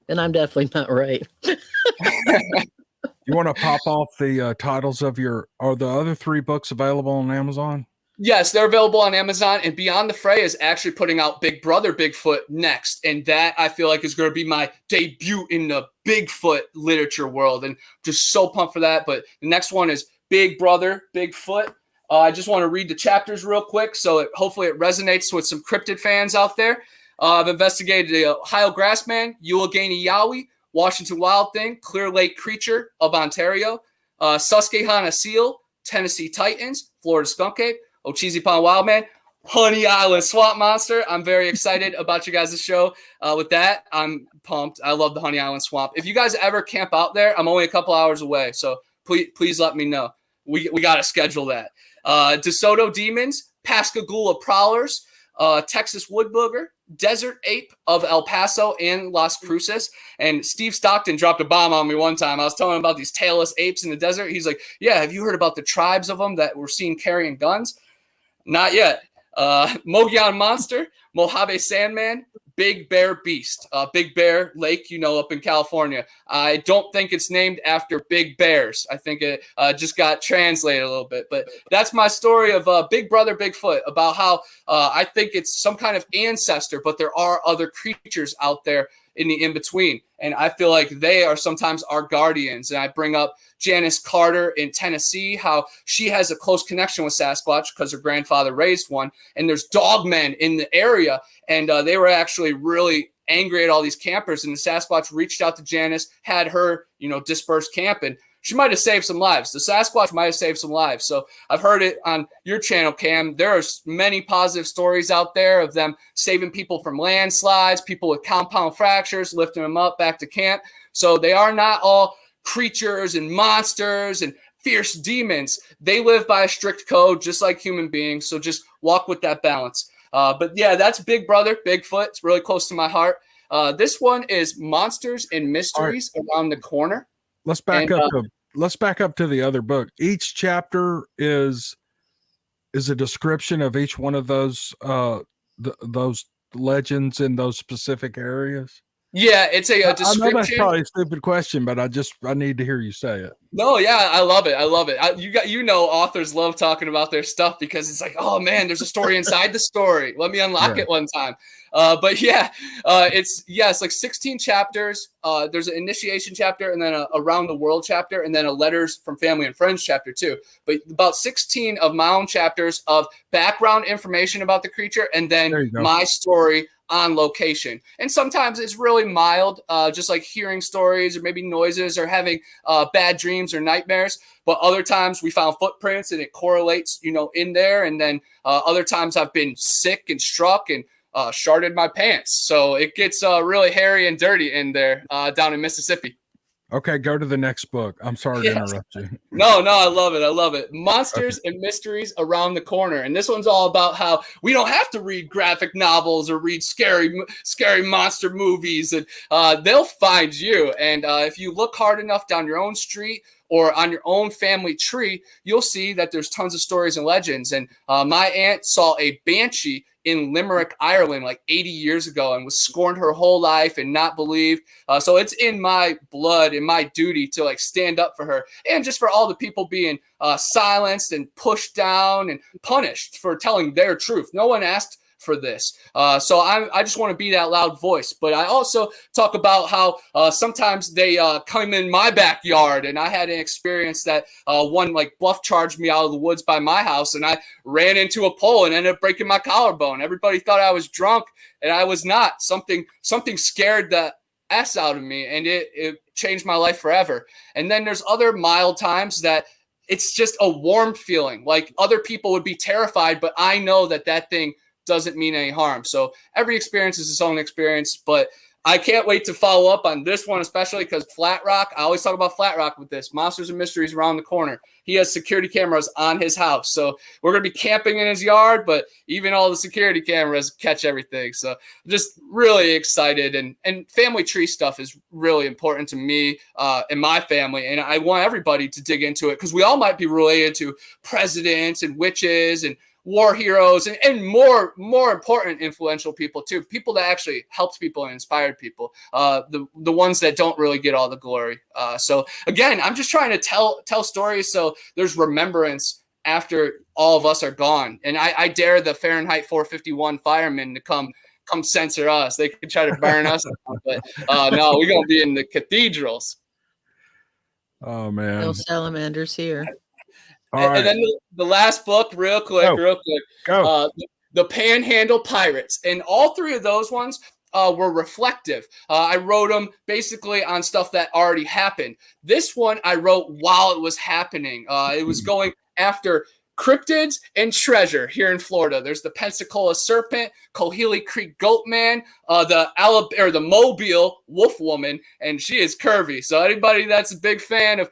And I'm definitely not right.
You want to pop off the titles of are the other 3 books available on Amazon?
Yes, they're available on Amazon, and Beyond the Fray is actually putting out Big Brother Bigfoot next, and that I feel like is going to be my debut in the Bigfoot literature world, and just so pumped for that. But the next one is Big Brother Bigfoot. I just want to read the chapters real quick, so hopefully it resonates with some cryptid fans out there. I've investigated the Ohio Grassman, Uligani Yowie, Washington Wild Thing, Clear Lake Creature of Ontario, Susquehanna Seal, Tennessee Titans, Florida Skunk Ape, Ochisi Pond Wildman, Honey Island Swamp Monster. I'm very excited about you guys' show. With that, I'm pumped. I love the Honey Island Swamp. If you guys ever camp out there, I'm only a couple hours away, so please let me know. We got to schedule that. DeSoto Demons, Pascagoula Prowlers, Texas Wood Booger, Desert Ape of El Paso and Las Cruces. And Steve Stockton dropped a bomb on me one time. I was telling him about these tailless apes in the desert. He's like, yeah, have you heard about the tribes of them that were seen carrying guns? Not yet. Mogollon Monster, Mojave Sandman, Big Bear Beast, Big Bear Lake, up in California. I don't think it's named after big bears. I think it just got translated a little bit. But that's my story of Big Brother Bigfoot, about how I think it's some kind of ancestor, but there are other creatures out there in the in-between. And I feel like they are sometimes our guardians. And I bring up Janice Carter in Tennessee, how she has a close connection with Sasquatch because her grandfather raised one. And there's dogmen in the area. And they were actually really angry at all these campers. And the Sasquatch reached out to Janice, had her, disperse camp. And she might have saved some lives. The Sasquatch might have saved some lives. So I've heard it on your channel, Cam. There are many positive stories out there of them saving people from landslides, people with compound fractures, lifting them up back to camp. So they are not all creatures and monsters and fierce demons. They live by a strict code, just like human beings. So just walk with that balance. But yeah, that's Big Brother, Bigfoot. It's really close to my heart. This one is Monsters and Mysteries Around the Corner.
Let's back up to the other book. Each chapter is a description of each one of those those legends in those specific areas.
Yeah, it's a description.
I know that's probably a stupid question, but I need to hear you say it.
No, yeah, I love it. I love it. Authors love talking about their stuff because it's like, oh man, there's a story inside the story. Let me unlock it one time. But yeah, it's like 16 chapters. There's an initiation chapter and then a around the world chapter and then a letters from family and friends chapter too. But about 16 of my own chapters of background information about the creature and then my story on location. And sometimes it's really mild, just like hearing stories or maybe noises or having bad dreams or nightmares. But other times we found footprints and it correlates, in there. And then other times I've been sick and struck and sharded my pants. So it gets really hairy and dirty in there down in Mississippi.
Okay, go to the next book. I'm sorry to interrupt you.
No, I love it. I love it. Monsters and Mysteries Around the Corner. And this one's all about how we don't have to read graphic novels or read scary monster movies. And they'll find you. And if you look hard enough down your own street or on your own family tree, you'll see that there's tons of stories and legends. And my aunt saw a banshee in Limerick, Ireland, like 80 years ago and was scorned her whole life and not believed. So it's in my blood and my duty to like stand up for her and just for all the people being silenced and pushed down and punished for telling their truth. No one asked for this. So I just want to be that loud voice. But I also talk about how sometimes they come in my backyard. And I had an experience that one like bluff charged me out of the woods by my house. And I ran into a pole and ended up breaking my collarbone. Everybody thought I was drunk and I was not. Something scared the S out of me and it changed my life forever. And then there's other mild times that it's just a warm feeling. Like other people would be terrified, but I know that thing doesn't mean any harm. So every experience is its own experience, but I can't wait to follow up on this one, especially because Flat Rock, I always talk about Flat Rock with this, Monsters and Mysteries Around the Corner. He has security cameras on his house. So we're going to be camping in his yard, but even all the security cameras catch everything. So just really excited. And family tree stuff is really important to me and my family. And I want everybody to dig into it because we all might be related to presidents and witches and war heroes and more important influential people too, people that actually helped people and inspired people, the ones that don't really get all the glory. So again, I'm just trying to tell stories so there's remembrance after all of us are gone. And I dare the Fahrenheit 451 firemen to come censor us. They can try to burn us, but no, we're gonna be in the cathedrals.
Oh man,
no salamanders here.
And then the last book, real quick.
Go.
The Panhandle Pirates. And all three of those ones were reflective. I wrote them basically on stuff that already happened. This one I wrote while it was happening. It was going after cryptids and treasure here in Florida. There's the Pensacola Serpent, Cohelee Creek Goatman, the Mobile Wolf Woman, and she is curvy. So anybody that's a big fan of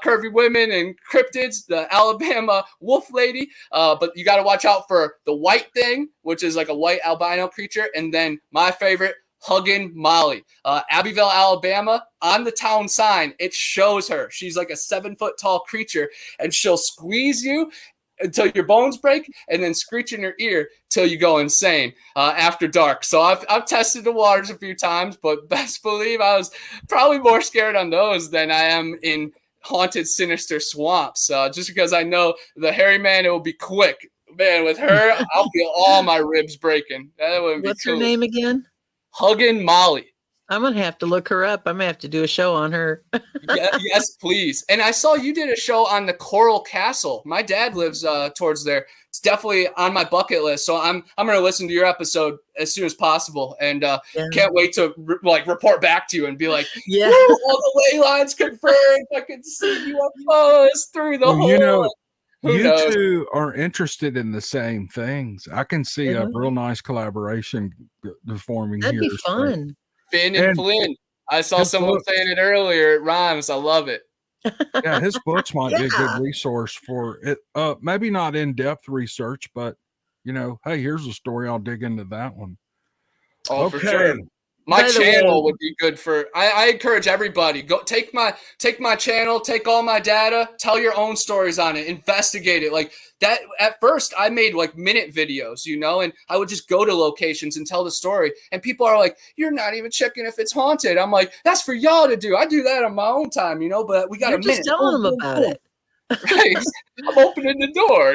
curvy women and cryptids, the Alabama Wolf Lady. But you got to watch out for the White Thing, which is like a white albino creature, and then my favorite, Huggin' Molly. Abbeville, Alabama, on the town sign, it shows her. She's like a 7-foot tall creature, and she'll squeeze you until your bones break and then screech in your ear till you go insane after dark. So I've tested the waters a few times, but best believe I was probably more scared on those than I am in haunted, sinister swamps. Just because I know the hairy man, it will be quick. Man, with her, I'll feel all my ribs breaking. That wouldn't be
What's
cool.
her name again?
Huggin' Molly.
I'm going to have to look her up. I'm going to have to do a show on her.
Yes, please. And I saw you did a show on the Coral Castle. My dad lives towards there. it's definitely on my bucket list. So I'm going to listen to your episode as soon as possible, and can't wait to report back to you and be like,
yeah,
all the ley lines confirmed. I can see UFOs through the hole.
You two are interested in the same things. I can see a real nice collaboration forming here.
That'd be fun.
Finn and Flynn. I saw someone saying it earlier. It rhymes. I love it.
Yeah, his books might be a good resource for it. Maybe not in-depth research, but hey, here's a story. I'll dig into that one.
Oh, for sure. My channel would be good for. I encourage everybody, go take my channel, take all my data, tell your own stories on it, investigate it. Like that. At first, I made minute videos, and I would just go to locations and tell the story. And people are like, "You're not even checking if it's haunted." I'm like, "That's for y'all to do. I do that on my own time, But we got a minute."
Just telling them about it.
Right. I'm opening the door,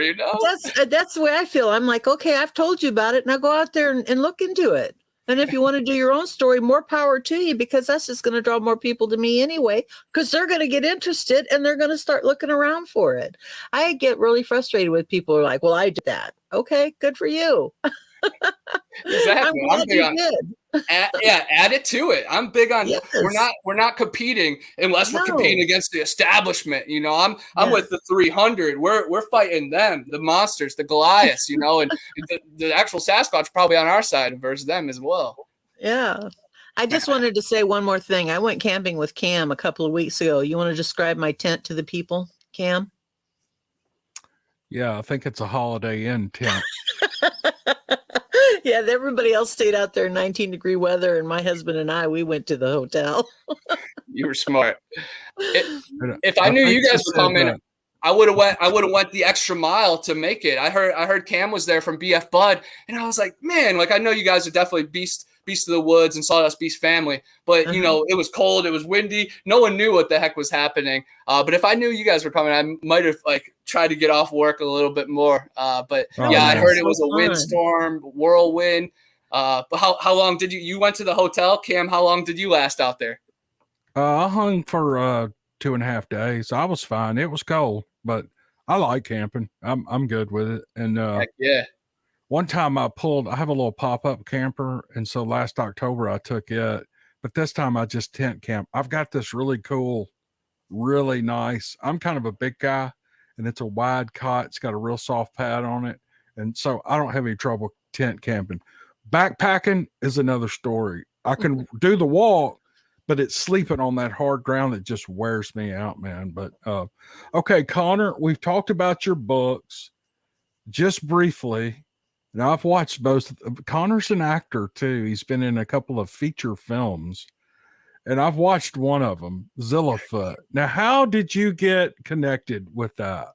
That's the way I feel. I'm like, okay, I've told you about it. Now go out there and look into it. And if you want to do your own story, more power to you, because that's just going to draw more people to me anyway, because they're going to get interested and they're going to start looking around for it. I get really frustrated with people who are like, well, I did that. Okay, good for you.
Exactly.
I'm big on
add it to it. I'm big on we're not competing unless we're competing against the establishment. I'm with the 300. We're fighting them, the monsters, the Goliaths, and the actual Sasquatch probably on our side versus them as well.
Yeah. I just wanted to say one more thing. I went camping with Cam a couple of weeks ago. You want to describe my tent to the people, Cam?
Yeah, I think it's a Holiday Inn tent.
Yeah, everybody else stayed out there in 19-degree weather, and my husband and we went to the hotel.
You were smart. If I knew you guys were coming, I would have went the extra mile to make it. I heard Cam was there from BF Bud, and I was like, man, I know you guys are definitely beast of the woods and Sawdust Beast family, but it was cold, it was windy, no one knew what the heck was happening. But if I knew you guys were coming, I might have tried to get off work a little bit more. But I heard it was a windstorm, whirlwind. But how long did you went to the hotel, Cam? How long did you last out there?
I hung for 2.5 days. I was fine. It was cold, but I like camping. I'm good with it. And
heck yeah.
One time I have a little pop-up camper, and so last October I took it, but this time I just tent camp. I've got this really cool, really nice, I'm kind of a big guy, and it's a wide cot. It's got a real soft pad on it, and so I don't have any trouble tent camping. Backpacking is another story. I can do the walk, but it's sleeping on that hard ground that just wears me out, man. But okay, Connor, we've talked about your books just briefly. Now, I've watched both. Connor's an actor, too. He's been in a couple of feature films, and I've watched one of them, Zillafoot. Now, how did you get connected with that?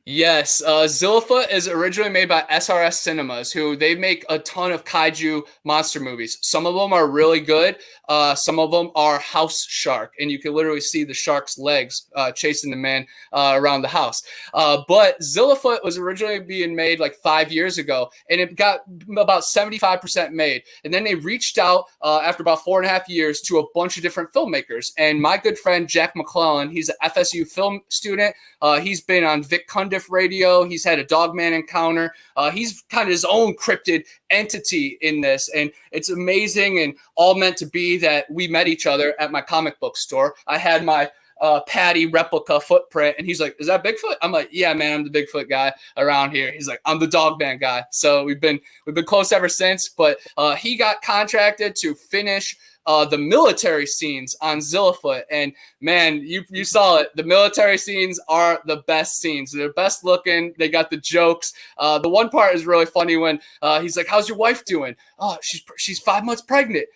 Yes, Zillafoot is originally made by SRS Cinemas, who they make a ton of kaiju monster movies. Some of them are really good. Some of them are house shark, and you can literally see the shark's legs chasing the man around the house. But Zillafoot was originally being made 5 years ago, and it got about 75% made. And then they reached out after about 4.5 years to a bunch of different filmmakers. And my good friend Jack McClellan, he's an FSU film student. He's been on Vic Cundiff radio. He's had a Dogman encounter. He's kind of his own cryptid entity in this, and it's amazing and all meant to be that we met each other at my comic book store. I had my Patty replica footprint, and he's like, "Is that Bigfoot?" I'm like, "Yeah, man, I'm the Bigfoot guy around here." He's like, "I'm the Dogman guy." So we've been close ever since. But he got contracted to finish the military scenes on Zillafoot, and man, you saw it. The military scenes are the best scenes. They're best looking. They got the jokes. The one part is really funny when he's like, "How's your wife doing?" "Oh, she's 5 months pregnant."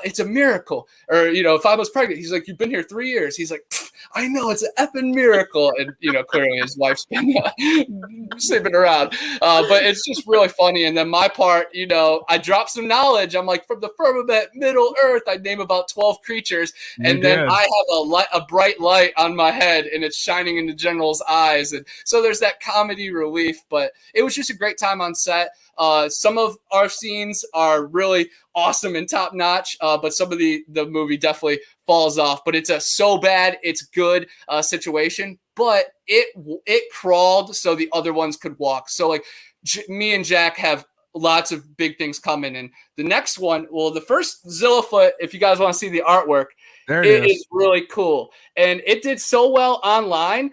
"It's a miracle." Or 5 months pregnant. He's like, "You've been here 3 years." He's like, "I know, it's an effing miracle." And clearly his wife's been sleeping around. But it's just really funny. And then my part, I dropped some knowledge. I'm like, from the firmament, Middle Earth, I name about 12 creatures, and then I have a bright light on my head, and it's shining in the general's eyes, and so there's that comedy relief. But it was just a great time on set. Some of our scenes are really awesome and top notch, but some of the movie definitely falls off. But it's a so bad it's good situation. But it crawled so the other ones could walk. So me and Jack have lots of big things coming. And the next one, well, the first Zillafoot, if you guys want to see the artwork, it is really cool. And it did so well online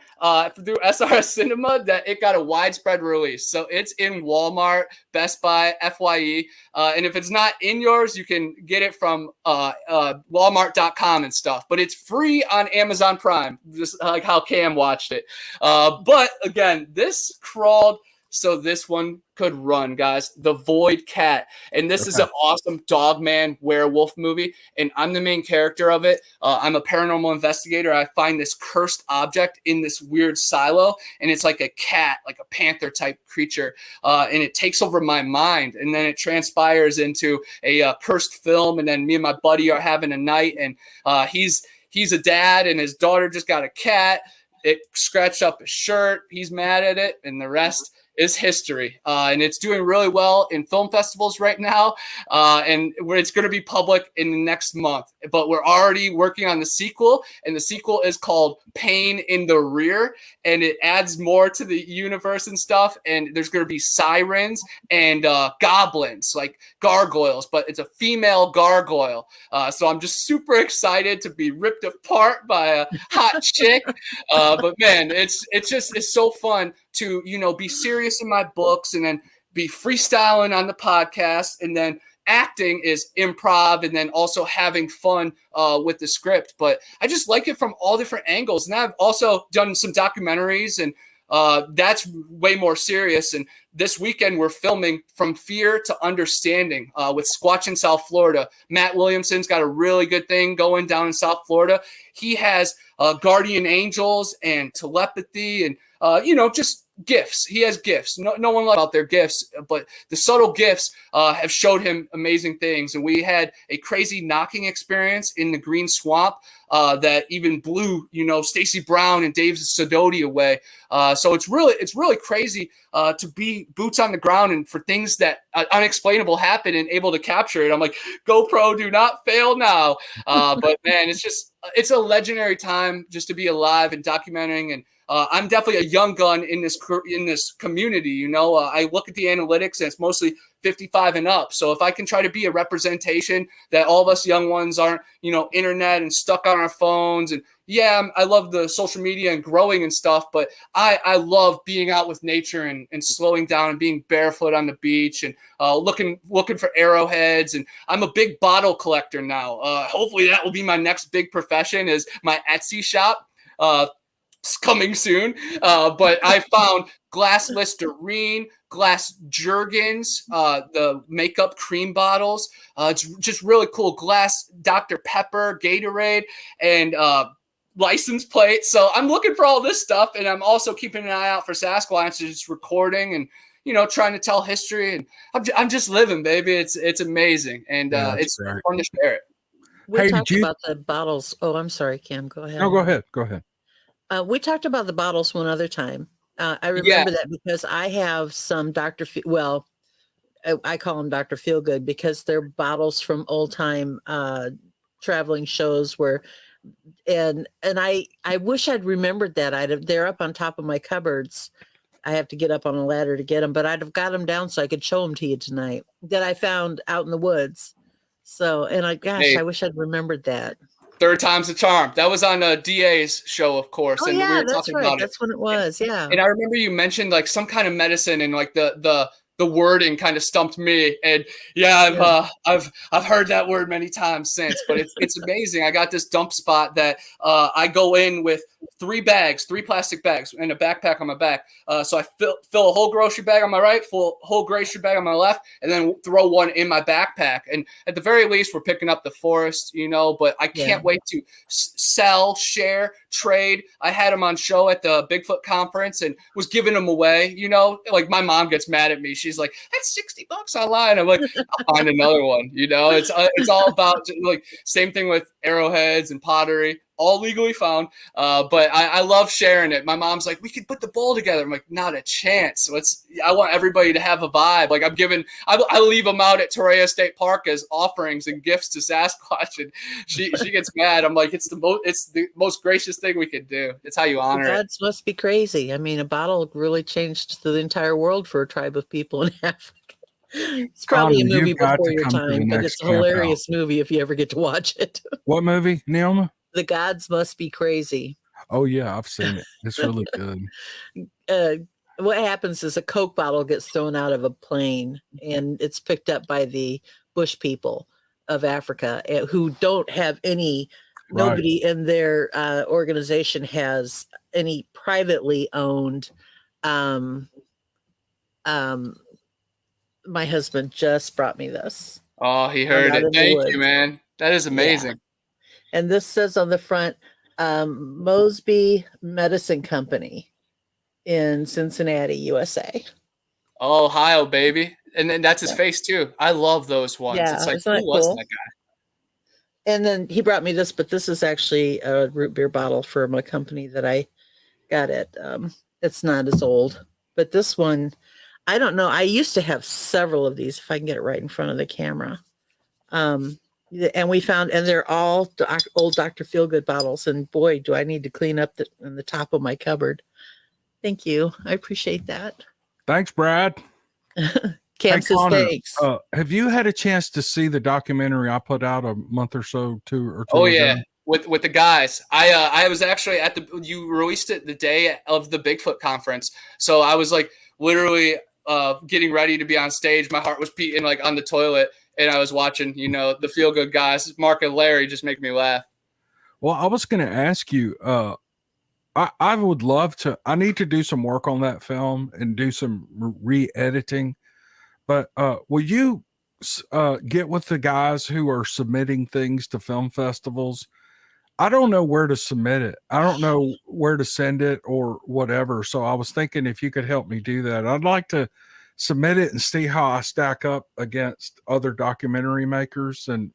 through SRS Cinema that it got a widespread release. So it's in Walmart, Best Buy, FYE. And if it's not in yours, you can get it from Walmart.com and stuff. But it's free on Amazon Prime, just like how Cam watched it. But again, this crawled so this one could run, guys. The Void Cat. And this is an awesome Dogman werewolf movie. And I'm the main character of it. I'm a paranormal investigator. I find this cursed object in this weird silo. And it's like a cat, like a panther type creature. And it takes over my mind. And then it transpires into a cursed film. And then me and my buddy are having a night. And he's a dad and his daughter just got a cat. It scratched up his shirt. He's mad at it. And the rest is history. And it's doing really well in film festivals right now. And it's going to be public in the next month. But we're already working on the sequel. And the sequel is called Pain in the Rear. And it adds more to the universe and stuff. And there's going to be sirens and goblins, like gargoyles. But it's a female gargoyle. So I'm just super excited to be ripped apart by a hot chick. But man, it's so fun to, be serious in my books and then be freestyling on the podcast, and then acting is improv, and then also having fun with the script. But I just like it from all different angles. And I've also done some documentaries, and that's way more serious. And this weekend we're filming From Fear to Understanding with Squatch in South Florida. Matt Williamson's got a really good thing going down in South Florida. He has guardian angels and telepathy and just gifts. He has gifts. No one knows about their gifts, but the subtle gifts have showed him amazing things. And we had a crazy knocking experience in the Green Swamp that even blew, Stacey Brown and Dave Sidoti away. So it's really crazy to be boots on the ground and for things that unexplainable happen and able to capture it. I'm like, GoPro, do not fail now. But man, it's a legendary time just to be alive and documenting. And I'm definitely a young gun in this community. I look at the analytics and it's mostly 55 and up. So if I can try to be a representation that all of us young ones aren't, internet and stuck on our phones. And yeah, I love the social media and growing and stuff, but I love being out with nature and slowing down and being barefoot on the beach and looking for arrowheads. And I'm a big bottle collector now. Hopefully that will be my next big profession, is my Etsy shop. Coming soon, but I found glass Listerine, glass Jergens, the makeup cream bottles. It's just really cool. Glass Dr. Pepper, Gatorade, and license plate. So I'm looking for all this stuff, and I'm also keeping an eye out for Sasquatch, just recording and trying to tell history. And I'm just living, baby. It's amazing, and it's fun to share it.
We talked about the bottles. Oh, I'm sorry, Cam. Go ahead.
No, go ahead. Go ahead.
We talked about the bottles one other time. I remember that because I have some I call them Dr. Feelgood because they're bottles from old time traveling shows and I wish I'd remembered that. They're up on top of my cupboards. I have to get up on a ladder to get them, but I'd have got them down so I could show them to you tonight, that I found out in the woods. So, and I wish I'd remembered that.
Third time's a charm. That was on DA's show, of course.
Oh,
and
yeah,
we were
that's
talking
right.
about
That's when it was. Yeah.
And I remember you mentioned like some kind of medicine, and like the wording kind of stumped me. And I've heard that word many times since, but it's amazing. I got this dump spot that I go in with 3 plastic bags and a backpack on my back. So I fill a whole grocery bag on my right, whole grocery bag on my left, and then throw one in my backpack. And at the very least, we're picking up the forest, but I can't wait to sell, share, trade. I had them on show at the Bigfoot conference and was giving them away, like my mom gets mad at me. She's like, that's $60 online. I'm like, I'll find another one, it's all about like same thing with arrowheads and pottery. all legally found. But I love sharing it. My mom's like, we could put the bowl together. I'm like, not a chance. I want everybody to have a vibe. Like I leave them out at Torreya State Park as offerings and gifts to Sasquatch, and she gets mad. I'm like, it's the most gracious thing we could do. It's how you honor it.
Gods must be crazy. I mean, a bottle really changed the entire world for a tribe of people in Africa. It's probably a movie before your time, but it's a hilarious movie if you ever get to watch it.
What movie, Neoma?
The Gods Must Be Crazy.
Oh yeah, I've seen it. It's really good.
What happens is a Coke bottle gets thrown out of a plane, and it's picked up by the bush people of Africa who don't have any. Right. Nobody in their organization has any privately owned. My husband just brought me this.
Oh, he heard it. Thank you, man. That is amazing.
Yeah. And this says on the front, Mosby Medicine Company in Cincinnati, USA.
Oh, Ohio, baby. And then that's his face too. I love those ones.
Yeah,
it's like, who was that guy?
And then he brought me this, but this is actually a root beer bottle from a company that I got it. It's not as old, but this one, I don't know. I used to have several of these, if I can get it right in front of the camera. And we found, and they're all old Dr. Feelgood bottles. And boy, do I need to clean up in the top of my cupboard. Thank you. I appreciate that.
Thanks, Brad.
Cam says thanks.
Have you had a chance to see the documentary I put out a month or so, two ago?
Oh yeah, with the guys. I was actually you released it the day of the Bigfoot conference, so I was like literally getting ready to be on stage. My heart was beating like on the toilet, and I was watching, the Feel Good guys, Mark and Larry, just make me laugh.
Well, I was going to ask you. I would love to. I need to do some work on that film and do some re-editing. But will you get with the guys who are submitting things to film festivals? I don't know where to submit it. I don't know where to send it or whatever. So I was thinking if you could help me do that. I'd like to submit it and see how I stack up against other documentary makers. And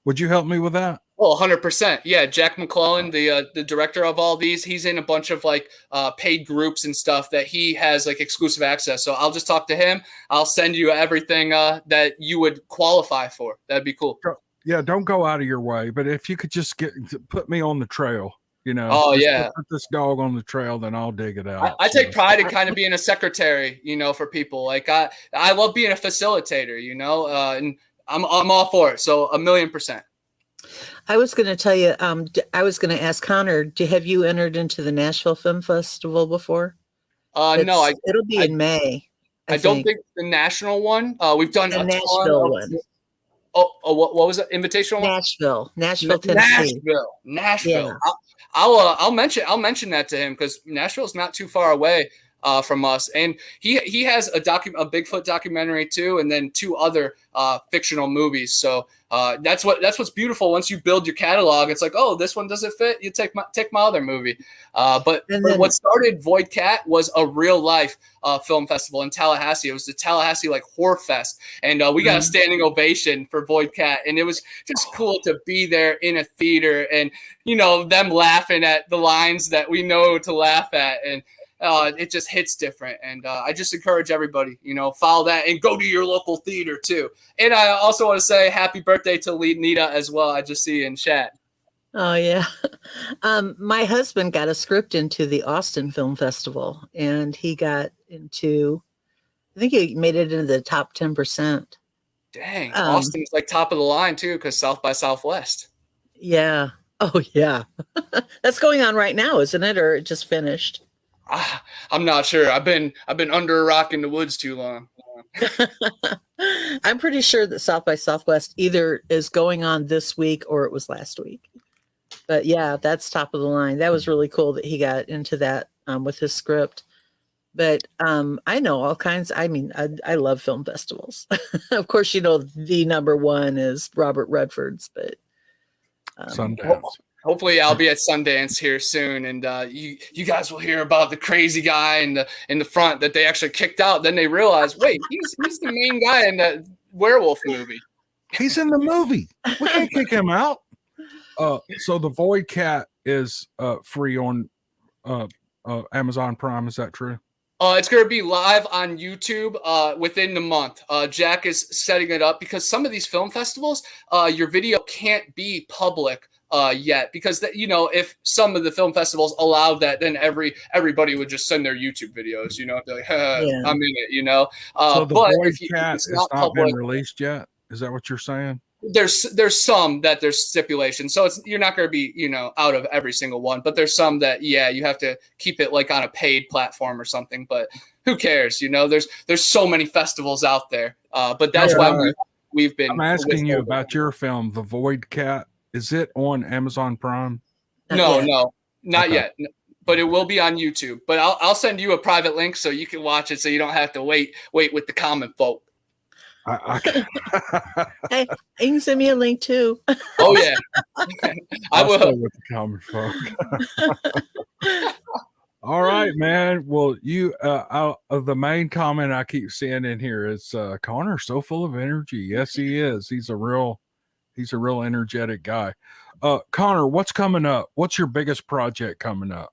would you help me with that?
Oh, 100%. Yeah, Jack McClellan, the director of all these, he's in a bunch of like paid groups and stuff that he has like exclusive access. So I'll just talk to him. I'll send you everything that you would qualify for. That'd be cool.
Yeah, don't go out of your way. But if you could just put me on the trail,
Oh yeah,
put this dog on the trail, then I'll dig it out.
I take pride in kind of being a secretary, for people. Like I love being a facilitator, and I'm all for it. So 1,000,000%.
I was going to tell you, I was going to ask Connor, have you entered into the Nashville Film Festival before?
No,
it'll be in May.
I don't think the national one. We've done
the Nashville one.
Oh, what was it? Invitational
one? Nashville, Tennessee.
Nashville. Yeah. I'll mention that to him because Nashville's not too far away from us, and he has a Bigfoot documentary too, and then 2 other fictional movies. So that's what's beautiful. Once you build your catalog, it's like, oh, this one doesn't fit. You take my other movie. But what started Void Cat was a real life film festival in Tallahassee. It was the Tallahassee like Horror Fest, and we got a standing ovation for Void Cat, and it was just cool to be there in a theater and them laughing at the lines that we know to laugh at, and it just hits different. And I just encourage everybody, follow that and go to your local theater too. And I also want to say happy birthday to Nita as well. I just see you in chat.
Oh yeah. My husband got a script into the Austin Film Festival, and he got into, I think he made it into the top 10%.
Dang. Austin's like top of the line too, because South by Southwest.
Yeah. Oh yeah. That's going on right now, isn't it? Or it just finished?
I'm not sure. I've been under a rock in the woods too long.
I'm pretty sure that South by Southwest either is going on this week or it was last week. But yeah, that's top of the line. That was really cool that he got into that with his script. But I know all kinds. I mean, I love film festivals. Of course, the number one is Robert Redford's, but
Sundance.
Hopefully I'll be at Sundance here soon, and you guys will hear about the crazy guy in the front that they actually kicked out. Then they realized, wait, he's the main guy in the werewolf movie.
He's in the movie. We can't kick him out. So the Void Cat is free on Amazon Prime. Is that true?
It's going to be live on YouTube within the month. Jack is setting it up because some of these film festivals, your video can't be public yet because if some of the film festivals allowed that, then everybody would just send their YouTube videos. They're like, I'm in it.
So the
but
Void
if
Cat
it's
has not
public,
been released yet. Is that what you're saying?
There's some that there's stipulations, so you're not going to be out of every single one, but there's some that you have to keep it like on a paid platform or something. But who cares? There's so many festivals out there. But that's why we've been.
I'm asking you about your film, The Void Cat. Is it on Amazon Prime?
No, not yet. But it will be on YouTube. But I'll send you a private link so you can watch it, so you don't have to wait with the common folk.
Hey, you can send me a link too.
Oh yeah, I will.
Stay with the common folk. All right, man. Well, the main comment I keep seeing in here is Connor's so full of energy. Yes, he is. He's a real energetic guy. Connor, what's coming up? What's your biggest project coming up?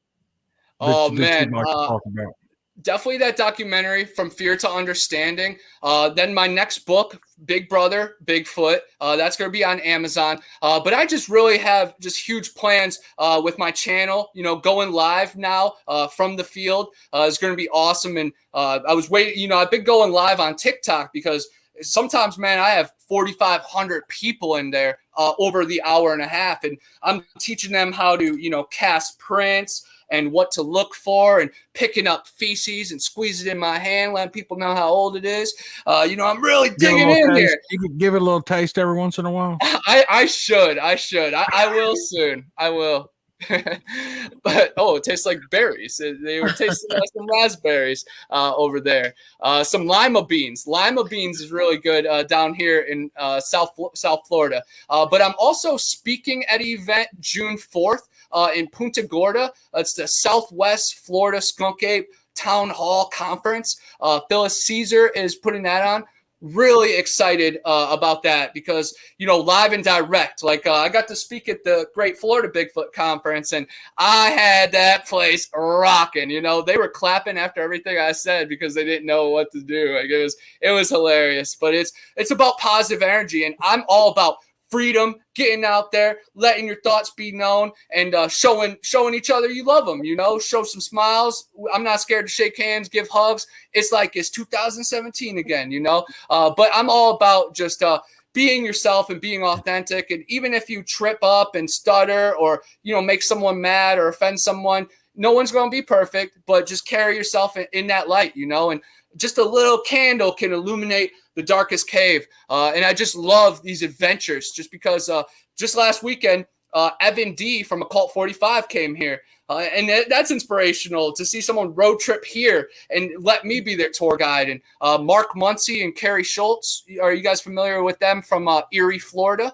Oh
that
man,
you'd like to talk about?
Definitely that documentary, From Fear to Understanding. Then my next book, Big Brother, Bigfoot. That's going to be on Amazon. But I just really have just huge plans with my channel, going live now from the field. It's going to be awesome. And I was waiting, I've been going live on TikTok because sometimes, man, I have 4,500 people in there over the hour and a half. And I'm teaching them how to, cast prints and what to look for, and picking up feces and squeeze it in my hand, letting people know how old it is. I'm really digging in here.
You can give it a little taste every once in a while.
I should. I will soon. I will. But it tastes like berries. They were tasting like some raspberries over there. Some lima beans. Lima beans is really good down here in South Florida. But I'm also speaking at an event June 4th in Punta Gorda. It's the Southwest Florida Skunk Ape Town Hall Conference. Phyllis Caesar is putting that on. Really excited about that because, live and direct, I got to speak at the Great Florida Bigfoot Conference and I had that place rocking. They were clapping after everything I said because they didn't know what to do. It was hilarious, but it's about positive energy, and I'm all about freedom, getting out there, letting your thoughts be known, and showing each other you love them. Show some smiles. I'm not scared to shake hands, give hugs. It's like it's 2017 again. But I'm all about just being yourself and being authentic. And even if you trip up and stutter, or make someone mad or offend someone, no one's going to be perfect. But just carry yourself in that light. And just a little candle can illuminate the darkest cave. And I just love these adventures just because just last weekend, Evan D from Occult 45 came here. And that's inspirational to see someone road trip here and let me be their tour guide. And Mark Muncy and Carrie Schultz, are you guys familiar with them from Erie, Florida?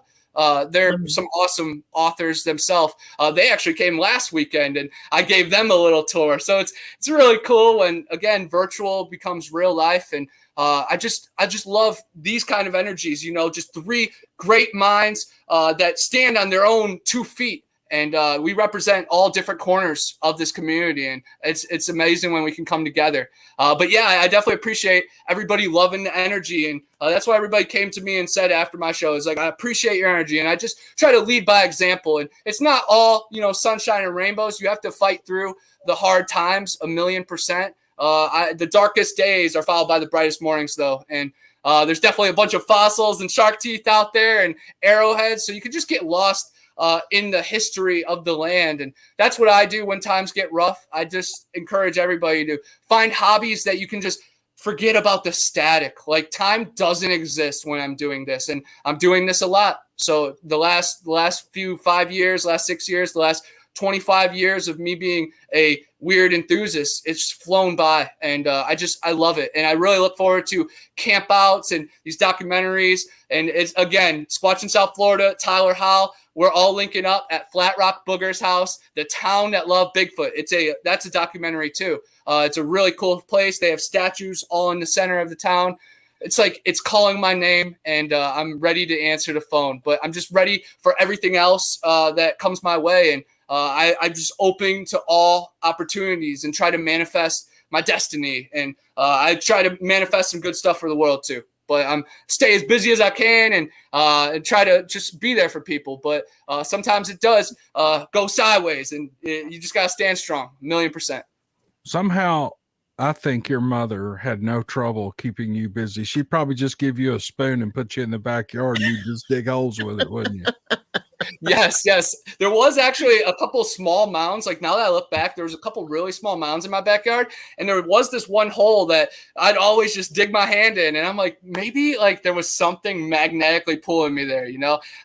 They're some awesome authors themselves. They actually came last weekend and I gave them a little tour. So it's really cool when, again, virtual becomes real life. And I just love these kind of energies, just three great minds that stand on their own 2 feet. And we represent all different corners of this community. And it's amazing when we can come together. But yeah, I definitely appreciate everybody loving the energy. And that's why everybody came to me and said after my show, is like, I appreciate your energy. And I just try to lead by example. And it's not all, sunshine and rainbows. You have to fight through the hard times 1,000,000%. The darkest days are followed by the brightest mornings, though. And there's definitely a bunch of fossils and shark teeth out there and arrowheads. So you could just get lost in the history of the land. And that's what I do when times get rough. I just encourage everybody to find hobbies that you can just forget about the static. Like, time doesn't exist when I'm doing this, and I'm doing this a lot. So the last few 5 years, last 6 years, the last 25 years of me being a weird enthusiast, it's flown by, and I love it. And I really look forward to camp outs and these documentaries. And it's, again, Squatch in South Florida, Tyler Howell, we're all linking up at Flat Rock Booger's house, the town that loved Bigfoot. That's a documentary too. It's a really cool place. They have statues all in the center of the town. it's like it's calling my name, and I'm ready to answer the phone. But I'm just ready for everything else that comes my way, and I'm just open to all opportunities and try to manifest my destiny. And I try to manifest some good stuff for the world too. But I'm stay as busy as I can and try to just be there for people. But sometimes it does go sideways, and you just got to stand strong, 1,000,000%.
Somehow, I think your mother had no trouble keeping you busy. She'd probably just give you a spoon and put you in the backyard and you just dig holes with it, wouldn't you?
Yes. There was actually a couple small mounds. Like now that I look back, there was a couple really small mounds in my backyard. And there was this one hole that I'd always just dig my hand in. And I'm like, maybe like there was something magnetically pulling me there.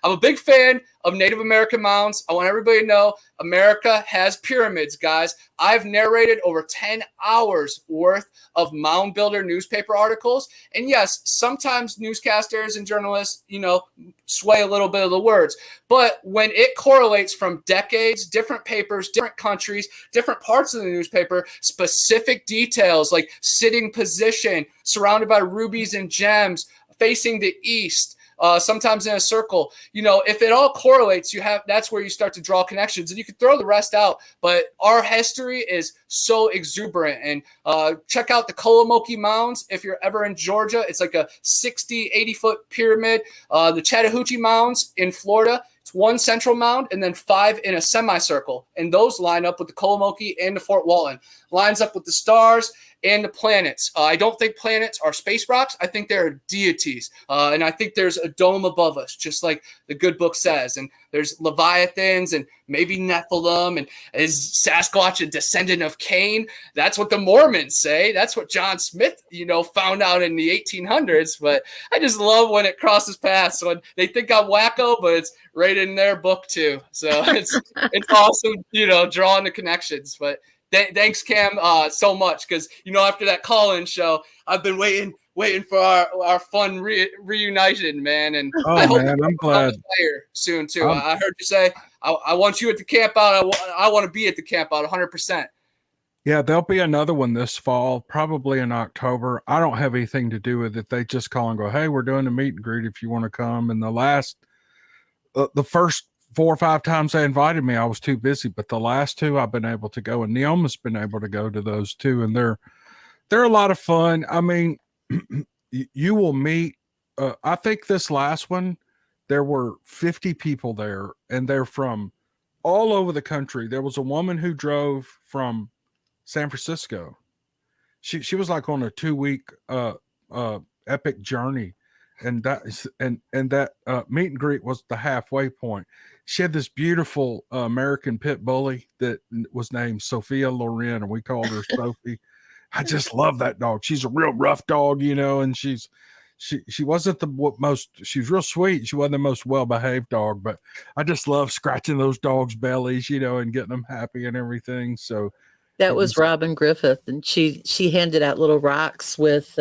I'm a big fan of Native American mounds. I want everybody to know America has pyramids, guys. I've narrated over 10 hours worth of mound builder newspaper articles. And yes, sometimes newscasters and journalists, sway a little bit of the words. But when it correlates from decades, different papers, different countries, different parts of the newspaper, specific details like sitting position, surrounded by rubies and gems, facing the east, sometimes in a circle, if it all correlates, that's where you start to draw connections, and you can throw the rest out. But our history is so exuberant. And check out the Kolomoki Mounds if you're ever in Georgia. It's like a 80 foot pyramid. The Chattahoochee Mounds in Florida, it's one central mound and then 5 in a semicircle. And those line up with the Kolomoki and the Fort Walton. Lines up with the stars and the planets. I don't think planets are space rocks. I think they're deities. And I think there's a dome above us, just like the good book says. And there's Leviathans and maybe Nephilim. And is Sasquatch a descendant of Cain? That's what the Mormons say. That's what John Smith, found out in the 1800s. But I just love when it crosses paths. When they think I'm wacko, but it's right in their book too. So it's awesome, drawing the connections. But thanks, Cam, so much, because after that call-in show, I've been waiting for our fun reunition, man. And I hope
I'm glad
soon too. I heard you say I want you at the camp out. I want to be at the camp out 100%.
Yeah, there'll be another one this fall, probably in October. I don't have anything to do with it. They just call and go, "Hey, we're doing a meet and greet if you want to come." And the first 4 or 5 times they invited me, I was too busy. But the last 2, I've been able to go, and Neoma's been able to go to those too, and they're a lot of fun. I mean, you will meet. I think this last one, there were 50 people there, and they're from all over the country. There was a woman who drove from San Francisco. She was like on a 2-week epic journey. And that meet and greet was the halfway point. She had this beautiful American pit bully that was named Sophia Loren, and we called her Sophie. I just love that dog. She's a real rough dog, and she wasn't the most. She's real sweet. She wasn't the most well behaved dog, but I just love scratching those dogs' bellies, and getting them happy and everything. So
that was Robin Griffith, and she handed out little rocks with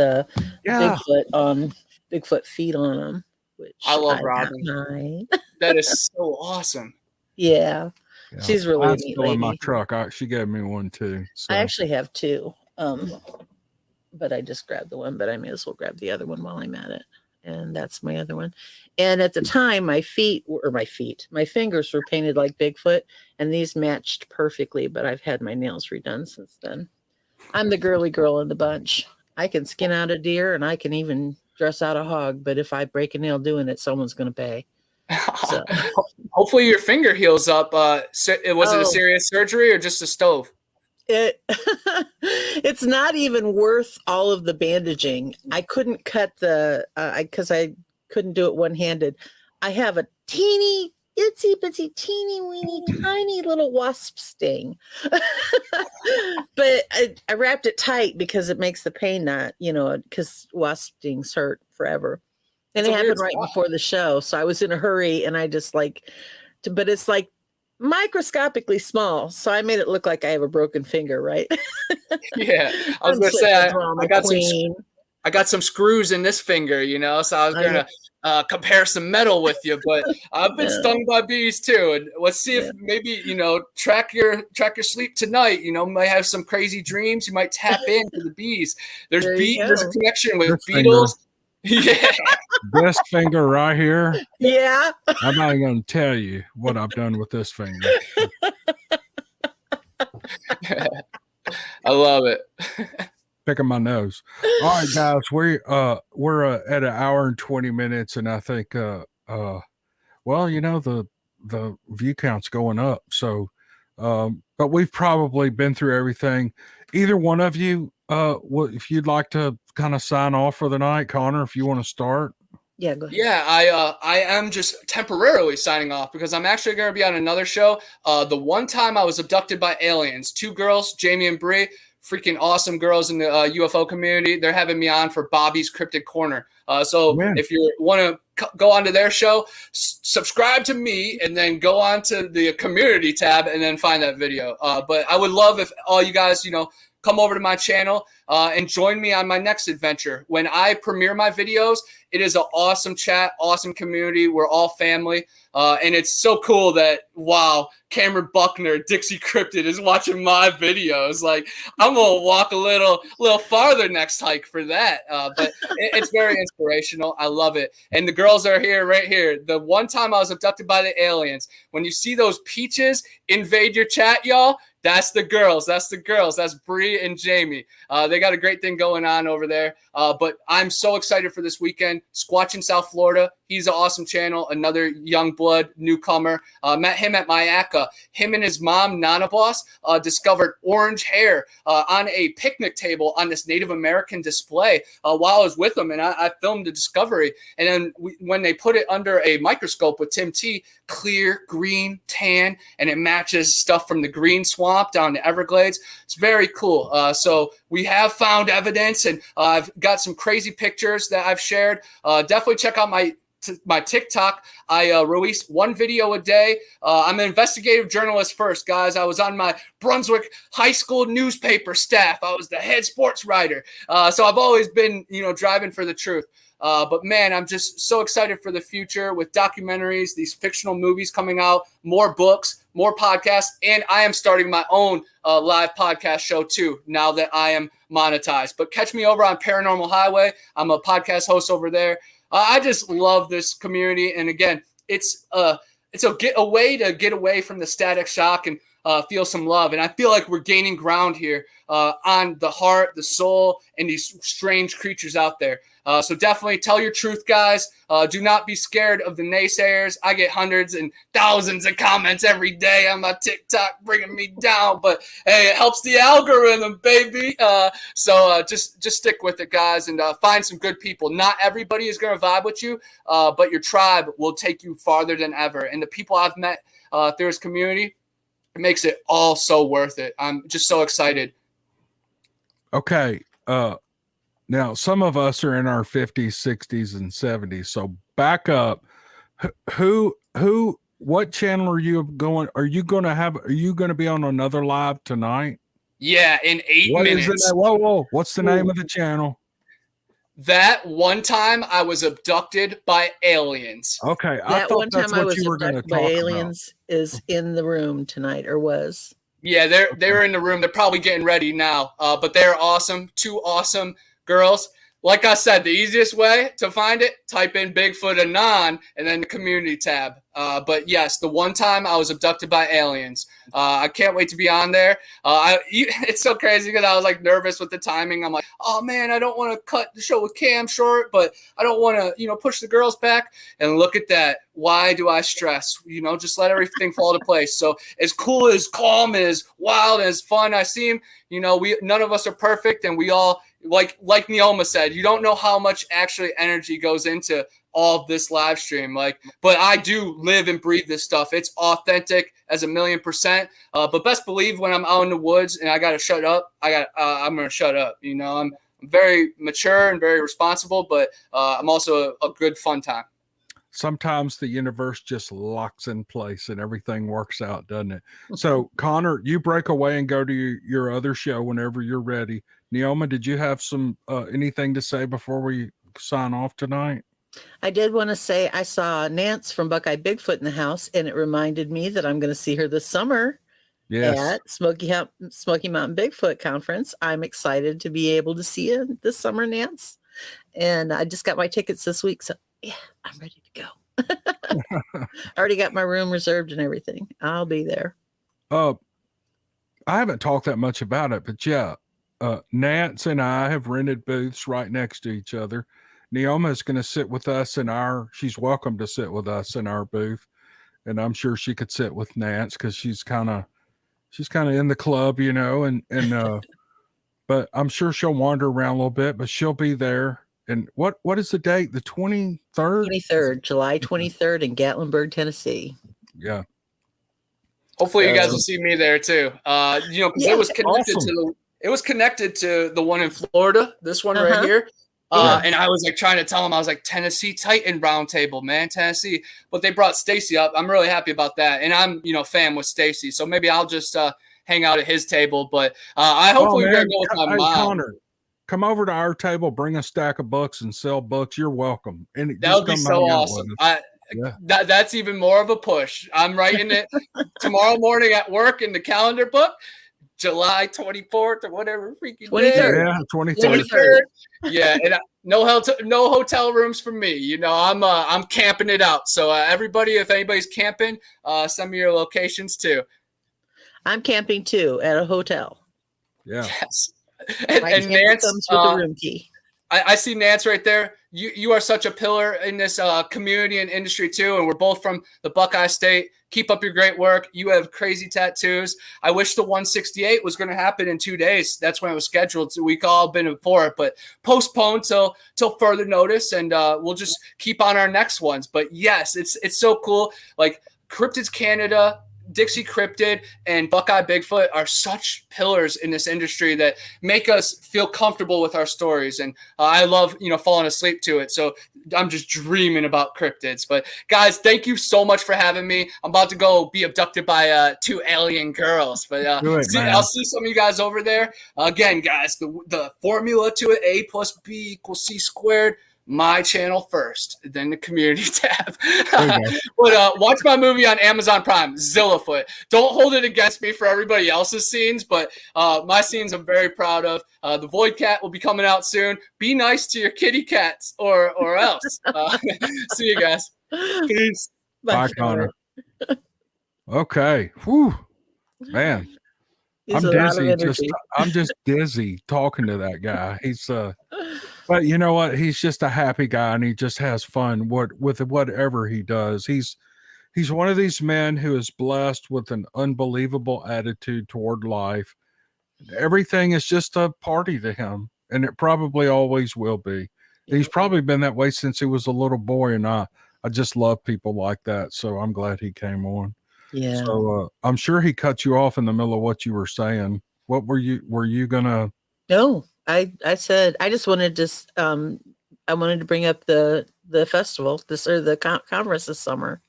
Bigfoot feet on them, which
I love Robin. That is so awesome.
Yeah. She's really a neat lady.
In my truck. She gave me one too. So.
I actually have 2, but I just grabbed the one. But I may as well grab the other one while I'm at it, and that's my other one. And at the time, my fingers were painted like Bigfoot, and these matched perfectly. But I've had my nails redone since then. I'm the girly girl in the bunch. I can skin out a deer, and I can even dress out a hog, but if I break a nail doing it, someone's going to pay. So.
Hopefully your finger heals up. Was it a serious surgery or just a stove?
It's not even worth all of the bandaging. I couldn't cut because I couldn't do it one-handed. I have a teeny itsy bitsy teeny weeny tiny little wasp sting. But I wrapped it tight because it makes the pain not, because wasp stings hurt forever. And it happened right before the show. So I was in a hurry and I just but it's like microscopically small. So I made it look like I have a broken finger, right?
Yeah. I was going to say, I got some screws in this finger, so I was going to compare some metal with you, but I've been stung by bees too. And let's see if maybe, track your sleep tonight. You might have some crazy dreams. You might tap into the bees. There's a connection with beetles Yeah.
This finger right here.
Yeah.
I'm not going to tell you what I've done with this finger.
I love it.
Picking my nose. All right, guys, we're at an hour and 20 minutes, and I think well, the view count's going up. So but we've probably been through everything. Either one of you, if you'd like to kind of sign off for the night, Connor, if you want to start.
Yeah, go ahead.
Yeah, I am just temporarily signing off because I'm actually going to be on another show. The one time I was abducted by aliens, 2 girls, Jamie and Bree, freaking awesome girls in the UFO community. They're having me on for Bobby's Cryptid Corner. So if you want to go onto their show, subscribe to me and then go on to the community tab and then find that video. But I would love if all you guys, come over to my channel and join me on my next adventure. When I premiere my videos, it is an awesome chat, awesome community. We're all family. And it's so cool that, wow, Cameron Buckner, Dixie Cryptid is watching my videos. Like, I'm going to walk a little farther next hike for that. But it's very inspirational. I love it. And the girls are here, right here. The one time I was abducted by the aliens, when you see those peaches invade your chat, y'all, that's the girls. That's the girls. That's Bree and Jamie. They got a great thing going on over there. But I'm so excited for this weekend. Squatch in South Florida. He's an awesome channel. Another young blood newcomer. Met him at Mayaka. Him and his mom, Nana Boss, discovered orange hair on a picnic table on this Native American display while I was with them. And I filmed the discovery. And then when they put it under a microscope with Tim T, clear, green, tan, and it matches stuff from the green swamp down to Everglades. It's very cool. So we have found evidence, and I've got some crazy pictures that I've shared. Definitely check out my TikTok. I release 1 video a day. I'm an investigative journalist first, guys. I was on my Brunswick high school newspaper staff. I was the head sports writer. So I've always been, driving for the truth. But man, I'm just so excited for the future with documentaries, these fictional movies coming out, more books, more podcasts, and I am starting my own live podcast show too, now that I am monetized. But catch me over on Paranormal Highway. I'm a podcast host over there. I just love this community. And again, it's a way to get away from the static shock and feel some love. And I feel like we're gaining ground here on the heart, the soul, and these strange creatures out there. So definitely tell your truth, guys. Do not be scared of the naysayers. I get hundreds and thousands of comments every day on my TikTok bringing me down. But, hey, it helps the algorithm, baby. So just stick with it, guys, and find some good people. Not everybody is going to vibe with you, but your tribe will take you farther than ever. And the people I've met through this community, it makes it all so worth it. I'm just so excited.
Okay. Now, some of us are in our 50s, 60s, and 70s. So back up. What channel are you going? Are you going to be on another live tonight?
Yeah, in 8 minutes.
Whoa. What's the name of the channel?
That one time I was abducted by aliens.
Okay.
That one time I was abducted by aliens is in the room tonight, or was.
Yeah, they're in the room. They're probably getting ready now. But they're awesome. 2 awesome girls. Like I said, the easiest way to find it, type in Bigfoot Anon and then the community tab. But yes, the one time I was abducted by aliens. I can't wait to be on there. It's so crazy because I was like nervous with the timing. I'm like, oh man, I don't want to cut the show with Cam short, but I don't want to, push the girls back. And look at that. Why do I stress? Just let everything fall into place. So as cool, as calm, as wild, as fun I seem, none of us are perfect, and we all, like Neoma said, you don't know how much actually energy goes into all of this live stream. But I do live and breathe this stuff. It's authentic as 1,000,000%. But best believe when I'm out in the woods and I got to shut up, I'm going to shut up. I'm very mature and very responsible, but I'm also a good fun time.
Sometimes the universe just locks in place and everything works out, doesn't it? So, Connor, you break away and go to your other show whenever you're ready. Neoma, did you have some anything to say before we sign off tonight?
I did want to say I saw Nance from Buckeye Bigfoot in the house, and it reminded me that I'm going to see her this summer at Smoky Mountain Bigfoot Conference. I'm excited to be able to see you this summer, Nance. and I just got my tickets this week. So yeah, I'm ready to go. I already got my room reserved and everything. I'll be there.
I haven't talked that much about it, but yeah, Nance and I have rented booths right next to each other. Neoma is going to sit with us she's welcome to sit with us in our booth. And I'm sure she could sit with Nance because she's kind of in the club, but I'm sure she'll wander around a little bit, but she'll be there. And what is the date? The 23rd?
23rd, July 23rd in Gatlinburg, Tennessee.
Yeah.
Hopefully you guys will see me there too. Because it was connected
awesome.
It was connected to the one in Florida, this one right here. And I was like trying to tell them, I was like, Tennessee Titan Roundtable, man, Tennessee. But they brought Stacy up. I'm really happy about that. And I'm, fan with Stacy. So maybe I'll just hang out at his table. But I hopefully we're going to go with my mom.
Connor, come over to our table, bring a stack of books and sell books. You're welcome. And
that would be so awesome. That's even more of a push. I'm writing it tomorrow morning at work in the calendar book. July 24th or whatever freaking
23rd.
Yeah, 23rd.
Yeah, and no hotel rooms for me. I'm camping it out. So everybody, if anybody's camping, send me your locations too.
I'm camping too at a hotel.
Yeah.
Yes. And Nance
comes with a room key.
I see Nance right there. You are such a pillar in this community and industry too, and we're both from the Buckeye State. Keep up your great work. You have crazy tattoos. I wish the 168 was going to happen in 2 days. That's when it was scheduled. So we all been for it, but postponed till further notice, and we'll just keep on our next ones. But yes, it's so cool. Like Cryptids Canada, Dixie Cryptid, and Buckeye Bigfoot are such pillars in this industry that make us feel comfortable with our stories. And I love, falling asleep to it. So I'm just dreaming about cryptids. But guys, thank you so much for having me. I'm about to go be abducted by 2 alien girls. But I'll see some of you guys over there. Again, guys, the formula to it, A + B = C squared. My channel first, then the community tab. But watch my movie on Amazon Prime, Zillafoot. Don't hold it against me for everybody else's scenes, but my scenes I'm very proud of. The Void Cat will be coming out soon. Be nice to your kitty cats or else. See you guys. Peace.
Bye, Connor. Okay. Whew. Man. I'm just dizzy talking to that guy. He's but you know what? He's just a happy guy and he just has fun with whatever he does. He's one of these men who is blessed with an unbelievable attitude toward life. Everything is just a party to him, and it probably always will be. He's probably been that way since he was a little boy, and I just love people like that. So I'm glad he came on.
Yeah.
So I'm sure he cut you off in the middle of what you were saying. What were you gonna?
No, I said I just wanted to. I wanted to bring up the festival the conference this summer,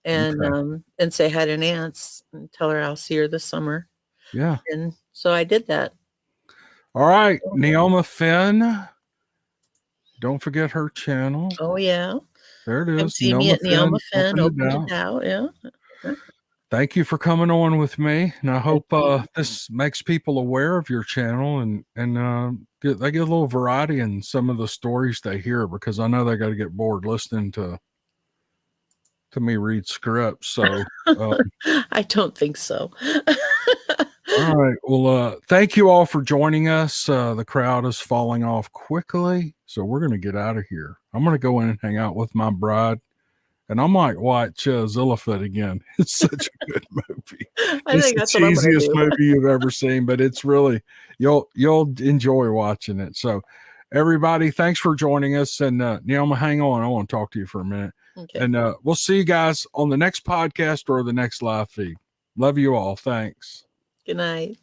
and say hi to Nance and tell her I'll see her this summer.
Yeah.
And so I did that.
All right, Neoma Finn. Don't forget her channel.
Oh yeah.
There it is.
Come see me at Neoma Finn. Open it out. Yeah.
Thank you for coming on with me, and I hope this makes people aware of your channel and they get a little variety in some of the stories they hear, because I know they got to get bored listening to me read scripts. So
I don't think so.
All right. Well, thank you all for joining us. The crowd is falling off quickly, so we're going to get out of here. I'm going to go in and hang out with my bride. And I might watch Zillafoot again. It's such a good movie. It's the cheesiest movie you've ever seen, but it's really you'll enjoy watching it. So, everybody, thanks for joining us. And Neoma, hang on. I want to talk to you for a minute. Okay. And we'll see you guys on the next podcast or the next live feed. Love you all. Thanks.
Good night.